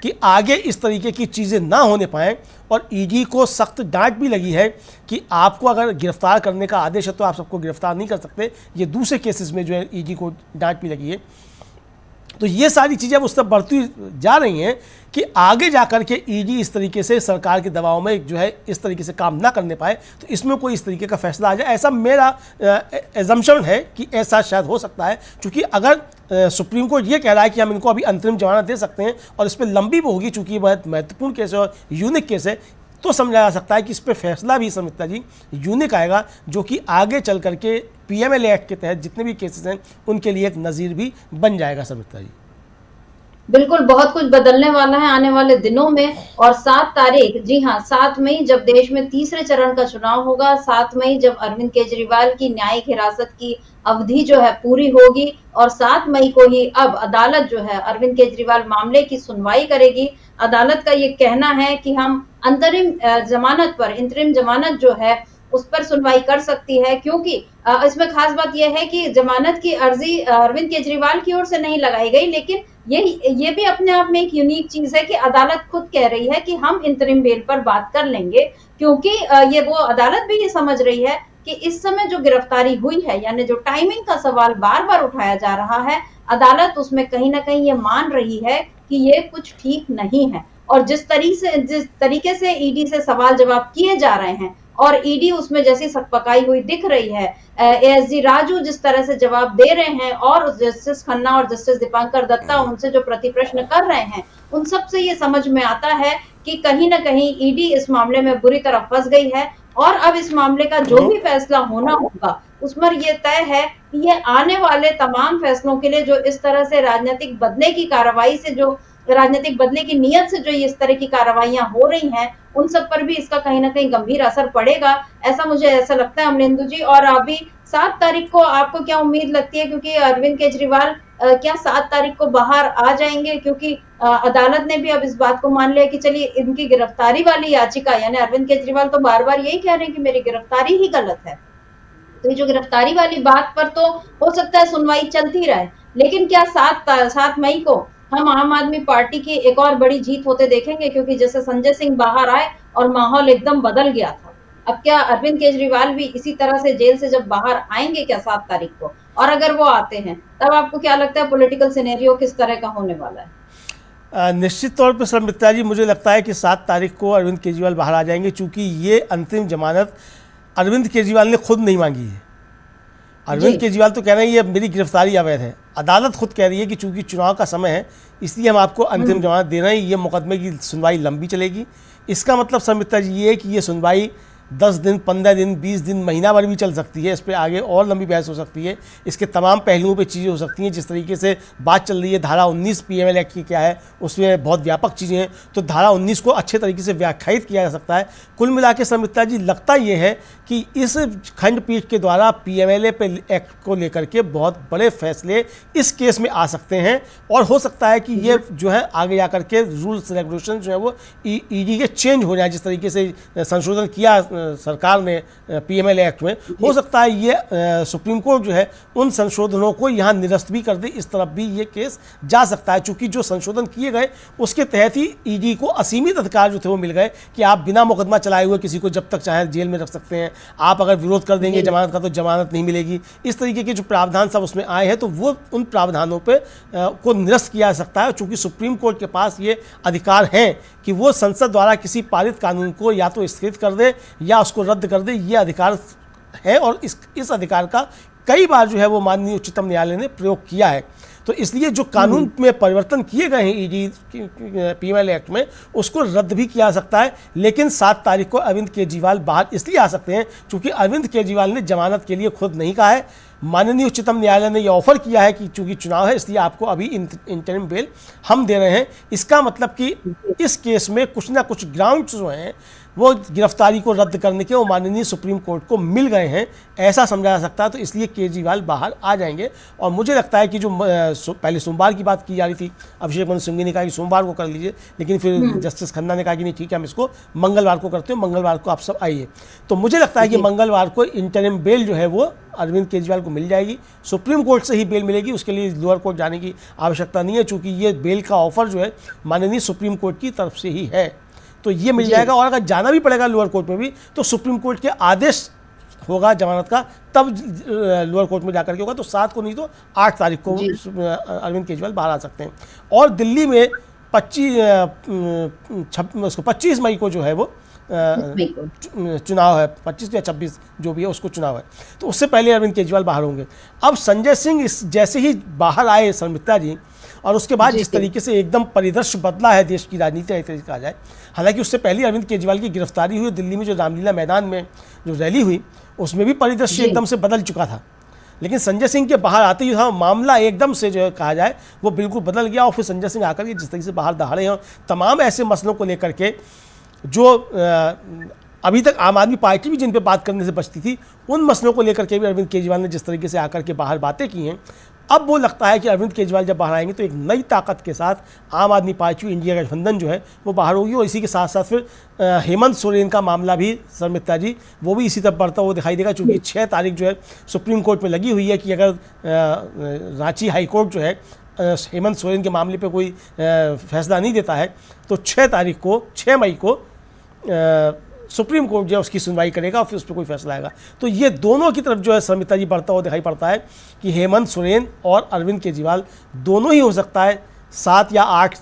कि आगे इस तरीके की चीज़ें ना होने पाएँ, और ईडी को सख्त डांट भी लगी है कि आपको अगर गिरफ्तार करने का आदेश है तो आप सबको गिरफ्तार नहीं कर सकते। ये दूसरे केसेस में जो है ईडी को डांट भी लगी है। तो ये सारी चीज़ें अब उस तरफ बढ़ती जा रही हैं कि आगे जाकर के ईडी इस तरीके से सरकार के दबाव में जो है इस तरीके से काम ना करने पाए, तो इसमें कोई इस तरीके का फैसला आ जाए, ऐसा मेरा एजम्पशन है कि ऐसा शायद हो सकता है। क्योंकि अगर सुप्रीम कोर्ट ये कह रहा है कि हम इनको अभी अंतरिम जमानत दे सकते हैं और इस पर लंबी भी होगी, चूँकि बहुत महत्वपूर्ण केस है और यूनिक केस है, तो समझा जा सकता है कि इस पर फैसला भी समिता जी यूनिक आएगा, जो कि आगे चल करके पीएमएलए एक्ट के तहत जितने भी केसेस हैं उनके लिए एक नज़ीर भी बन जाएगा समिता जी। बिल्कुल, बहुत कुछ बदलने वाला है आने वाले दिनों में। और 7 तारीख, जी हाँ, 7 मई जब देश में तीसरे चरण का चुनाव होगा, 7 मई जब अरविंद केजरीवाल की न्यायिक हिरासत की अवधि जो है पूरी होगी, और 7 मई को ही अब अदालत जो है अरविंद केजरीवाल मामले की सुनवाई करेगी। अदालत का ये कहना है कि हम अंतरिम जमानत पर, इंतरिम जमानत जो है उस पर सुनवाई कर सकती है, क्योंकि इसमें खास बात यह है कि जमानत की अर्जी अरविंद केजरीवाल की ओर से नहीं लगाई गई, लेकिन ये भी अपने आप में एक यूनिक चीज है कि अदालत खुद कह रही है कि हम इंतरिम बेल पर बात कर लेंगे, क्योंकि ये वो अदालत भी ये समझ रही है कि इस समय जो गिरफ्तारी हुई है, यानी जो टाइमिंग का सवाल बार बार उठाया जा रहा है, अदालत उसमें कहीं ना कहीं ये मान रही है कि ये कुछ ठीक नहीं है। और जिस तरीके से ईडी से सवाल जवाब किए जा रहे हैं और ईडी उसमें जैसी सकपकाई हुई दिख रही है, एएसजी राजू जिस तरह से जवाब दे रहे हैं और जस्टिस खन्ना और जस्टिस दीपांकर दत्ता उनसे जो प्रति प्रश्न कर रहे हैं, उन सब से ये समझ में आता है कि कहीं ना कहीं ईडी इस मामले में बुरी तरह फंस गई है। और अब इस मामले का जो भी फैसला होना होगा उसमें ये तय है कि ये आने वाले तमाम फैसलों के लिए जो इस तरह से राजनीतिक बदले की कार्रवाई से, जो राजनीतिक बदले की नीयत से जो इस तरह की कार्रवाइयां हो रही हैं, उन सब पर भी इसका कहीं ना कहीं गंभीर असर पड़ेगा, ऐसा मुझे ऐसा लगता है अमलेंदु जी। और अभी 7 तारीख को आपको क्या उम्मीद लगती है, क्योंकि अरविंद केजरीवाल क्या 7 तारीख को बाहर आ जाएंगे? क्योंकि अदालत ने भी अब इस बात को मान लिया कि चलिए इनकी गिरफ्तारी वाली याचिका, यानी अरविंद केजरीवाल तो बार बार यही कह रहे हैं कि मेरी गिरफ्तारी ही गलत है, तो ये जो गिरफ्तारी वाली बात पर तो हो सकता है सुनवाई चलती रहे, लेकिन क्या 7 मई को हम आम आदमी पार्टी की एक और बड़ी जीत होते देखेंगे? क्योंकि जैसे संजय सिंह बाहर आए और माहौल एकदम बदल गया था, अब क्या अरविंद केजरीवाल भी इसी तरह से जेल से जब बाहर आएंगे क्या 7 तारीख को? और अगर वो आते हैं तब आपको क्या लगता है पॉलिटिकल सिनेरियो किस तरह का होने वाला है? निश्चित तौर पर समिता जी मुझे लगता है कि 7 तारीख को अरविंद केजरीवाल बाहर आ जाएंगे, चूंकि ये अंतरिम जमानत अरविंद केजरीवाल ने खुद नहीं मांगी है। अरविंद केजरीवाल तो कह रहे हैं ये मेरी गिरफ्तारी अवैध है, अदालत खुद कह रही है कि चूंकि चुनाव का समय है इसलिए हम आपको अंतिम जमानत दे रहे हैं, ये मुकदमे की सुनवाई लंबी चलेगी। इसका मतलब समिता जी ये है कि ये सुनवाई 10 दिन, 15 दिन, 20 दिन, महीना भर भी चल सकती है। इस पर आगे और लंबी बहस हो सकती है। इसके तमाम पहलुओं पे चीज़ें हो सकती हैं। जिस तरीके से बात चल रही है धारा 19 पीएमएल एक्ट की क्या है, उसमें बहुत व्यापक चीज़ें हैं, तो धारा 19 को अच्छे तरीके से व्याख्यायित किया जा सकता है। कुल मिला के संमित्रा जी, लगता ये है कि इस खंडपीठ के द्वारा पीएमएलए पे एक्ट को लेकर के बहुत बड़े फैसले इस केस में आ सकते हैं, और हो सकता है कि ये जो है आगे जाकर के रूल्स रेगुलेशन जो है वो ईडी के चेंज हो जाए। जिस तरीके से संशोधन किया सरकार ने पीएमएलए एक्ट में, हो सकता है ये सुप्रीम कोर्ट जो है उन संशोधनों को यहाँ निरस्त भी कर दे। इस तरफ भी ये केस जा सकता है, चूंकि जो संशोधन किए गए उसके तहत ही ईडी को असीमित अधिकार जो थे वो मिल गए कि आप बिना मुकदमा चलाए हुए किसी को जब तक चाहे जेल में रख सकते हैं। आप अगर विरोध कर देंगे जमानत का तो जमानत नहीं मिलेगी। इस तरीके के जो प्रावधान सब उसमें आए हैं, तो वो उन प्रावधानों पे को निरस्त किया जा सकता है। चूंकि सुप्रीम कोर्ट के पास ये अधिकार है कि वो संसद द्वारा किसी पारित कानून को या तो स्थगित कर दे या उसको रद्द कर दे, ये अधिकार है। और इस अधिकार का कई बार जो है वो माननीय उच्चतम न्यायालय ने प्रयोग किया है। तो इसलिए जो कानून में परिवर्तन किए गए हैं ईडी पीएमएल एक्ट में, उसको रद्द भी किया जा सकता है। लेकिन 7 तारीख को अरविंद केजरीवाल बाहर इसलिए आ सकते हैं क्योंकि अरविंद केजरीवाल ने जमानत के लिए खुद नहीं कहा है। माननीय उच्चतम न्यायालय ने यह ऑफर किया है कि चूंकि चुनाव है इसलिए आपको अभी इंटरिम बेल हम दे रहे हैं। इसका मतलब कि इस केस में कुछ ना कुछ ग्राउंड्स जो हैं वो गिरफ्तारी को रद्द करने के वो माननीय सुप्रीम कोर्ट को मिल गए हैं, ऐसा समझा जा सकता है। तो इसलिए केजरीवाल बाहर आ जाएंगे। और मुझे लगता है कि जो पहले सोमवार की बात की जा रही थी, अभिषेक मनु सिंघवी ने कहा कि सोमवार को कर लीजिए, लेकिन फिर जस्टिस खन्ना ने कहा कि नहीं ठीक है हम इसको मंगलवार को करते हो, मंगलवार को आप सब आइए। तो मुझे लगता है कि मंगलवार को इंटरिम बेल जो है वो अरविंद केजरीवाल को मिल जाएगी। सुप्रीम कोर्ट से ही बेल मिलेगी, उसके लिए लोअर कोर्ट जाने की आवश्यकता नहीं है, चूंकि ये बेल का ऑफर जो है माननीय सुप्रीम कोर्ट की तरफ से ही है। तो ये मिल जाएगा। और अगर जाना भी पड़ेगा लोअर कोर्ट में भी तो सुप्रीम कोर्ट के आदेश होगा जमानत का, तब लोअर कोर्ट में जाकर के होगा। तो 7 को नहीं तो 8 तारीख को अरविंद केजरीवाल बाहर आ सकते हैं। और दिल्ली में 25 मई को जो है वो चुनाव है, 25 या 26 जो भी है उसको चुनाव है। तो उससे पहले अरविंद केजरीवाल बाहर होंगे। अब संजय सिंह जैसे ही बाहर आए संमित्रा जी, और उसके बाद जिस तरीके से एकदम परिदृश्य बदला है देश की राजनीति एक तरीके कहा जाए। हालांकि उससे पहले अरविंद केजरीवाल की गिरफ्तारी हुई, दिल्ली में जो रामलीला मैदान में जो रैली हुई उसमें भी परिदृश्य एकदम से बदल चुका था। लेकिन संजय सिंह के बाहर आते ही मामला एकदम से जो कहा जाए वो बिल्कुल बदल गया। और फिर संजय सिंह आकर के जिस तरीके से बाहर दहाड़े हैं, तमाम ऐसे मसलों को लेकर के जो अभी तक आम आदमी पार्टी भी जिन पे बात करने से बचती थी, उन मसलों को लेकर के भी अरविंद केजरीवाल ने जिस तरीके से आकर के बाहर बातें की हैं, अब वो लगता है कि अरविंद केजरीवाल जब बाहर आएंगे तो एक नई ताकत के साथ आम आदमी पार्टी इंडिया गठबंधन जो है वो बाहर होगी। और इसी के साथ साथ फिर हेमंत सोरेन का मामला भी संमित्रा जी वो भी इसी तरफ बढ़ता हुआ दिखाई देगा। चूँकि 6 तारीख जो है सुप्रीम कोर्ट में लगी हुई है कि अगर रांची हाईकोर्ट जो है हेमंत सोरेन के मामले पे कोई फैसला नहीं देता है तो 6 मई को सुप्रीम कोर्ट जो है उसकी सुनवाई करेगा और फिर उस पर कोई फैसला आएगा। तो ये दोनों की तरफ जो है संमित्रा जी बढ़ता हुआ दिखाई पड़ता है कि हेमंत सोरेन और अरविंद केजरीवाल दोनों ही हो सकता है 7 या 8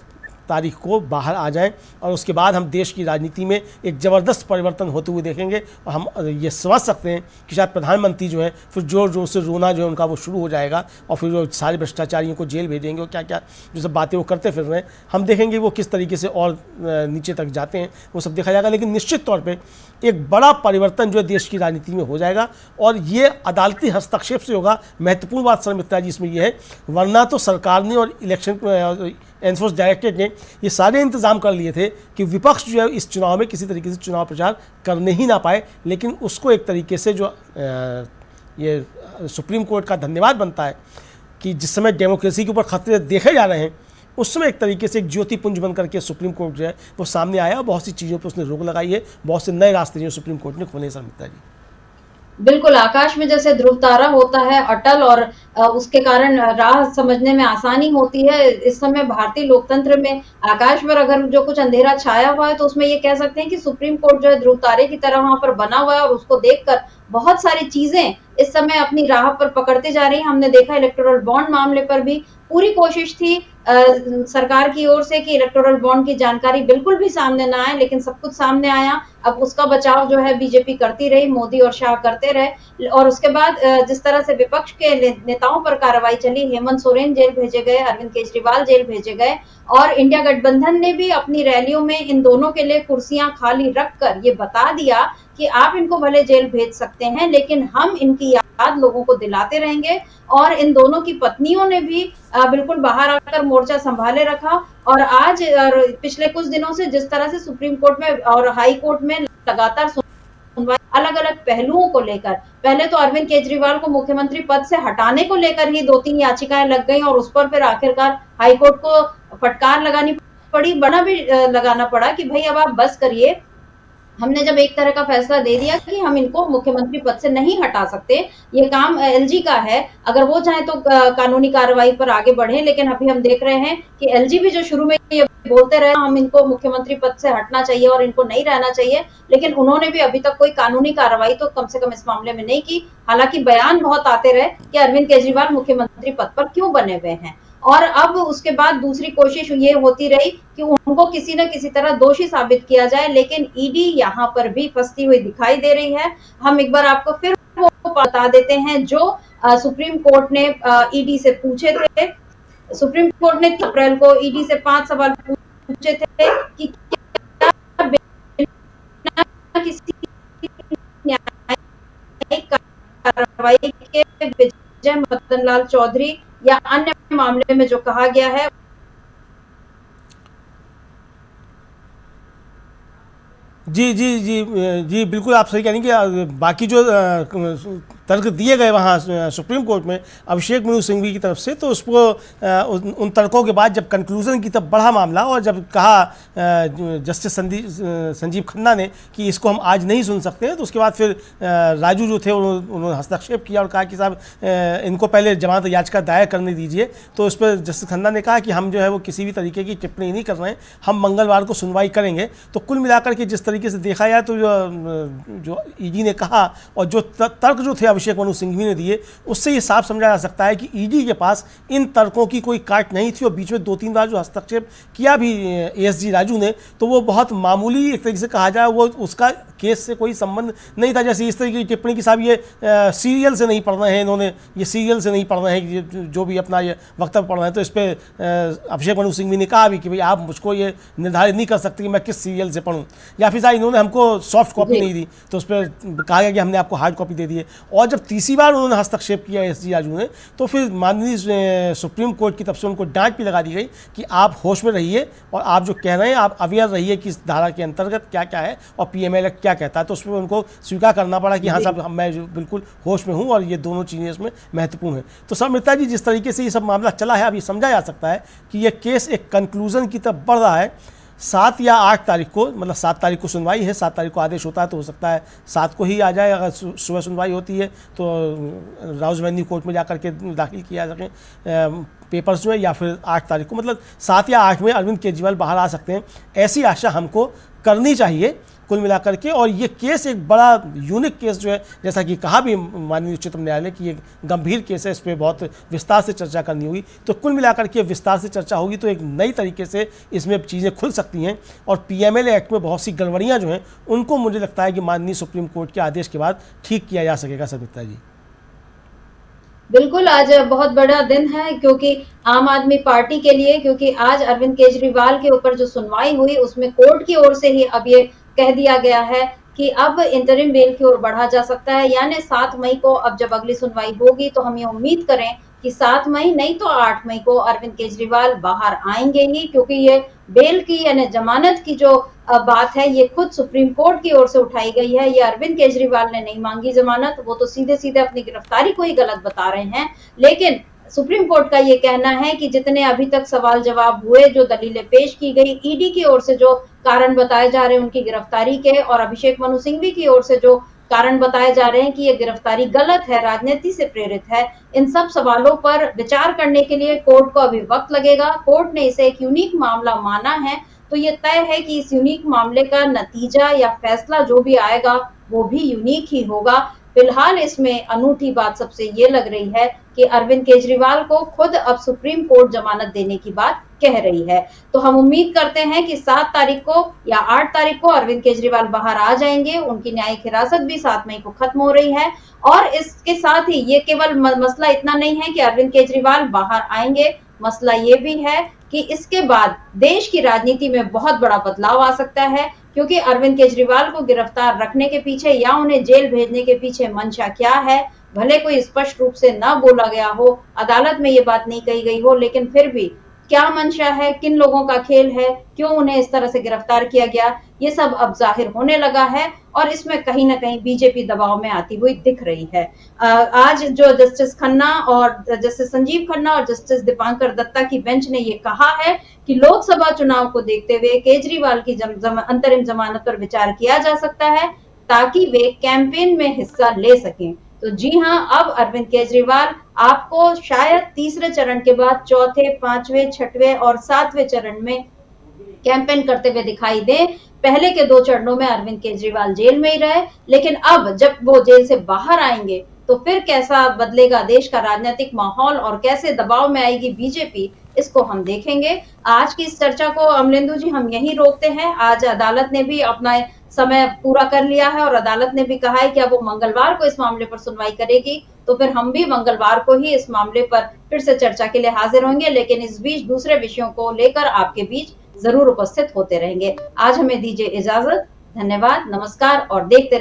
तारीख को बाहर आ जाएं। और उसके बाद हम देश की राजनीति में एक ज़बरदस्त परिवर्तन होते हुए देखेंगे। और हम ये समझ सकते हैं कि शायद प्रधानमंत्री जो है फिर जोर जोर से रोना जो है उनका वो शुरू हो जाएगा और फिर वो सारे भ्रष्टाचारियों को जेल भेजेंगे और क्या क्या जो सब बातें वो करते फिर रहे हैं, हम देखेंगे वो किस तरीके से और नीचे तक जाते हैं, वो सब देखा जाएगा। लेकिन निश्चित तौर पर एक बड़ा परिवर्तन जो है देश की राजनीति में हो जाएगा और ये अदालती हस्तक्षेप से होगा। महत्वपूर्ण बात सर मित्रा जी इसमें ये है, वरना तो सरकार ने और इलेक्शन एनफोर्स डायरेक्टरेट ने ये सारे इंतजाम कर लिए थे कि विपक्ष जो है इस चुनाव में किसी तरीके से चुनाव प्रचार करने ही ना पाए। लेकिन उसको एक तरीके से जो ये सुप्रीम कोर्ट का धन्यवाद बनता है कि जिस समय डेमोक्रेसी के ऊपर खतरे देखे जा रहे हैं उस समय एक तरीके से एक ज्योति पुंज बन करके सुप्रीम कोर्ट जो है वो सामने आया और बहुत सी चीज़ों पर उसने रोक लगाई है, बहुत से नए रास्ते जो सुप्रीम कोर्ट ने खोले। सर मित्रा जी बिल्कुल, आकाश में जैसे ध्रुव तारा होता है अटल और उसके कारण राह समझने में आसानी होती है, इस समय भारतीय लोकतंत्र में आकाश पर अगर जो कुछ अंधेरा छाया हुआ है तो उसमें ये कह सकते हैं कि सुप्रीम कोर्ट जो है ध्रुव तारे की तरह वहां पर बना हुआ है और उसको देखकर बहुत सारी चीजें इस समय अपनी राह पर पकड़ते जा रही हैं। हमने देखा इलेक्टोरल बॉन्ड मामले पर भी पूरी कोशिश थी सरकार की ओर से कि इलेक्टोरल बॉन्ड की जानकारी बिल्कुल भी सामने ना आए, लेकिन सब कुछ सामने आया। अब उसका बचाव जो है बीजेपी करती रही, मोदी और शाह करते रहे, और उसके बाद जिस तरह से विपक्ष के नेताओं पर कार्रवाई चली, हेमंत सोरेन जेल भेजे गए, अरविंद केजरीवाल जेल भेजे गए, और इंडिया गठबंधन ने भी अपनी रैलियों में इन दोनों के लिए कुर्सियां खाली रखकर ये बता दिया कि आप इनको भले जेल भेज सकते हैं, लेकिन हम इनकी याद लोगों को दिलाते रहेंगे। और इन दोनों की पत्नियों ने भी बिल्कुल बाहर आकर मोर्चा संभाले रखा। और आज और पिछले कुछ दिनों से जिस तरह से सुप्रीम कोर्ट में और हाई कोर्ट में लगातार सुनवाई अलग अलग पहलुओं को लेकर, पहले तो अरविंद केजरीवाल को मुख्यमंत्री पद से हटाने को लेकर ही 2-3 याचिकाएं लग गई, और उस पर फिर आखिरकार हाईकोर्ट को फटकार लगानी पड़ी, बड़ा भी लगाना पड़ा कि भाई अब आप बस करिए, हमने जब एक तरह का फैसला दे दिया कि हम इनको मुख्यमंत्री पद से नहीं हटा सकते, ये काम एलजी का है, अगर वो चाहे तो कानूनी कार्रवाई पर आगे बढ़े। लेकिन अभी हम देख रहे हैं कि एलजी भी जो शुरू में ये बोलते रहे हम इनको मुख्यमंत्री पद से हटना चाहिए और इनको नहीं रहना चाहिए, लेकिन उन्होंने भी अभी तक कोई कानूनी कार्रवाई तो कम से कम इस मामले में नहीं की। हालांकि बयान बहुत आते रहे कि अरविंद केजरीवाल मुख्यमंत्री पद पर क्यों बने हुए हैं। और अब उसके बाद दूसरी कोशिश ये होती रही कि उनको किसी न किसी तरह दोषी साबित किया जाए, लेकिन ईडी यहाँ पर भी फंसती हुई दिखाई दे रही है। हम एक बार आपको फिर वो बता देते हैं जो सुप्रीम कोर्ट ने ईडी से पूछे थे। सुप्रीम कोर्ट ने 3 अप्रैल को ईडी से 5 सवाल पूछे थे कि क्या बिना किसी न्यायिक कार्रवाई के विजय मदन लाल चौधरी या अन्य मामले में जो कहा गया है। जी जी जी जी बिल्कुल आप सही कह रही हैं कि बाकी जो तर्क दिए गए वहाँ सुप्रीम कोर्ट में अभिषेक मनु सिंघवी की तरफ से, तो उसको उन तर्कों के बाद जब कंक्लूजन की तरफ बढ़ा मामला और जब कहा जस्टिस संजीव खन्ना ने कि इसको हम आज नहीं सुन सकते हैं, तो उसके बाद फिर राजू जो थे उन्होंने हस्तक्षेप किया और कहा कि साहब इनको पहले जमानत याचिका दायर करने दीजिए। तो उस पर जस्टिस खन्ना ने कहा कि हम जो है वो किसी भी तरीके की टिप्पणी नहीं कर रहे हैं, हम मंगलवार को सुनवाई करेंगे। तो कुल मिलाकर के जिस तरीके से देखा जाए तो जो ईडी ने कहा और जो तर्क जो थे अभिषेक मनु सिंघवी ने दिए, उससे ये साफ समझा जा सकता है कि ईडी के पास इन तर्कों की कोई काट नहीं थी। और बीच में 2-3 बार जो हस्तक्षेप किया भी एसजी राजू ने, तो वो बहुत मामूली एक तरीके से कहा जाए, वो उसका केस से कोई संबंध नहीं था। जैसे इस तरीके की टिप्पणी की साहब ये सीरियल से नहीं पढ़ रहे हैं, इन्होंने ये सीरियल से नहीं पढ़ रहे हैं जो भी अपना ये वक्तव्य पढ़ रहे हैं। तो इस पर अभिषेक मनु सिंघवी ने कहा भी कि भाई आप मुझको ये निर्धारित नहीं कर सकते कि मैं किस सीरियल से पढ़ूँ, या फिर साहब इन्होंने हमको सॉफ्ट कॉपी नहीं दी, तो उस पर कहा गया कि हमने आपको हार्ड कॉपी दे दी है। और जब तीसरी बार उन्होंने हस्तक्षेप किया एसजी राजू ने, तो फिर माननीय सुप्रीम कोर्ट की तरफ से उनको डांट भी लगा दी गई कि आप होश में रहिए और आप जो कह रहे हैं आप अवेयर रहिए कि इस धारा के अंतर्गत क्या क्या है और पीएमएल एक्ट क्या कहता है। तो उसमें उनको स्वीकार करना पड़ा कि हाँ साहब मैं बिल्कुल होश में हूँ और ये दोनों चीज़ें इसमें महत्वपूर्ण है। तो सर मित्रा जी, जिस तरीके से ये सब मामला चला है, अब ये समझा जा सकता है कि ये केस एक कंक्लूजन की तरफ बढ़ रहा है। 7 या 8 तारीख को, मतलब 7 तारीख को सुनवाई है, 7 तारीख को आदेश होता है, तो हो सकता है 7 को ही आ जाए। अगर सुबह सुनवाई होती है तो राउज वेन्यू कोर्ट में जाकर के दाखिल किया जा सकें पेपर्स में, या फिर 8 तारीख को, मतलब 7 या 8 में अरविंद केजरीवाल बाहर आ सकते हैं, ऐसी आशा हमको करनी चाहिए कुल मिलाकर के। और ये केस एक बड़ा यूनिक केस जो है, जैसा कि कहा भी माननीय उच्चतम न्यायालय की एक गंभीर केस है, इस पर बहुत विस्तार से चर्चा करनी होगी। तो कुल मिलाकर के विस्तार से चर्चा होगी तो एक नई तरीके से इसमें चीज़ें खुल सकती हैं, और पीएमएल एक्ट में बहुत सी गड़बड़ियाँ जो हैं उनको मुझे लगता है कि माननीय सुप्रीम कोर्ट के आदेश के बाद ठीक किया जा सकेगा। सविता जी बिल्कुल, आज बहुत बड़ा दिन है क्योंकि आम आदमी पार्टी के लिए, क्योंकि आज अरविंद केजरीवाल के ऊपर जो सुनवाई हुई उसमें कोर्ट की ओर से ही अब ये कह दिया गया है कि अब इंटरिम बेल की ओर बढ़ा जा सकता है। यानी 7 मई को अब जब अगली सुनवाई होगी तो हम ये उम्मीद करें कि 7 मई नहीं तो 8 मई को अरविंद केजरीवाल बाहर आएंगे ही, क्योंकि ये बेल की यानी जमानत की जो बात है ये खुद सुप्रीम कोर्ट की ओर से उठाई गई है। ये अरविंद केजरीवाल ने नहीं मांगी जमानत, वो तो सीधे सीधे अपनी गिरफ्तारी को ही गलत बता रहे हैं। लेकिन सुप्रीम कोर्ट का ये कहना है कि जितने अभी तक सवाल जवाब हुए, जो दलीलें पेश की गई, ईडी की ओर से जो कारण बताए जा रहे हैं उनकी गिरफ्तारी के, और अभिषेक मनु सिंघवी की ओर से जो कारण बताए जा रहे हैं कि ये गिरफ्तारी गलत है, राजनीति से प्रेरित है, इन सब सवालों पर विचार करने के लिए कोर्ट को अभी वक्त लगेगा। कोर्ट ने इसे एक यूनिक मामला माना है, तो ये तय है कि इस यूनिक मामले का नतीजा या फैसला जो भी आएगा वो भी यूनिक ही होगा। फिलहाल इसमें अनूठी बात सबसे ये लग रही है कि अरविंद केजरीवाल को खुद अब सुप्रीम कोर्ट जमानत देने की बात कह रही है। तो हम उम्मीद करते हैं कि 7 तारीख को या 8 तारीख को अरविंद केजरीवाल बाहर आ जाएंगे। उनकी न्यायिक हिरासत भी 7 मई को खत्म हो रही है और इसके साथ ही ये केवल मसला इतना नहीं है कि अरविंद केजरीवाल बाहर आएंगे, मसला ये भी है कि इसके बाद देश की राजनीति में बहुत बड़ा बदलाव आ सकता है, क्योंकि अरविंद केजरीवाल को गिरफ्तार रखने के पीछे या उन्हें जेल भेजने के पीछे मंशा क्या है, भले कोई स्पष्ट रूप से ना बोला गया हो, अदालत में ये बात नहीं कही गई हो, लेकिन फिर भी क्या मंशा है, किन लोगों का खेल है, क्यों उन्हें इस तरह से गिरफ्तार किया गया, ये सब अब जाहिर होने लगा है और इसमें कहीं ना कहीं बीजेपी दबाव में आती हुई दिख रही है। आज जो जस्टिस खन्ना और जस्टिस संजीव खन्ना और जस्टिस दीपांकर दत्ता की बेंच ने ये कहा है कि लोकसभा चुनाव को देखते हुए केजरीवाल की अंतरिम जमानत पर विचार किया जा सकता है ताकि वे कैंपेन में हिस्सा ले सकें। तो जी हां, अब अरविंद केजरीवाल आपको शायद तीसरे चरण के बाद चौथे, पांचवें, छठवें और 7वें चरण में कैंपेन करते हुए दिखाई दे। पहले के 2 चरणों में अरविंद केजरीवाल जेल में ही रहे, लेकिन अब जब वो जेल से बाहर आएंगे तो फिर कैसा बदलेगा देश का राजनीतिक माहौल और कैसे दबाव में आएगी बीजेपी, इसको हम देखेंगे। आज की इस चर्चा को अमलेंदु जी हम यहीं रोकते हैं। आज अदालत ने भी अपना समय पूरा कर लिया है और अदालत ने भी कहा है कि अब वो मंगलवार को इस मामले पर सुनवाई करेगी, तो फिर हम भी मंगलवार को ही इस मामले पर फिर से चर्चा के लिए हाजिर होंगे, लेकिन इस बीच दूसरे विषयों को लेकर आपके बीच जरूर उपस्थित होते रहेंगे। आज हमें दीजिए इजाजत। धन्यवाद, नमस्कार और देखते रहिए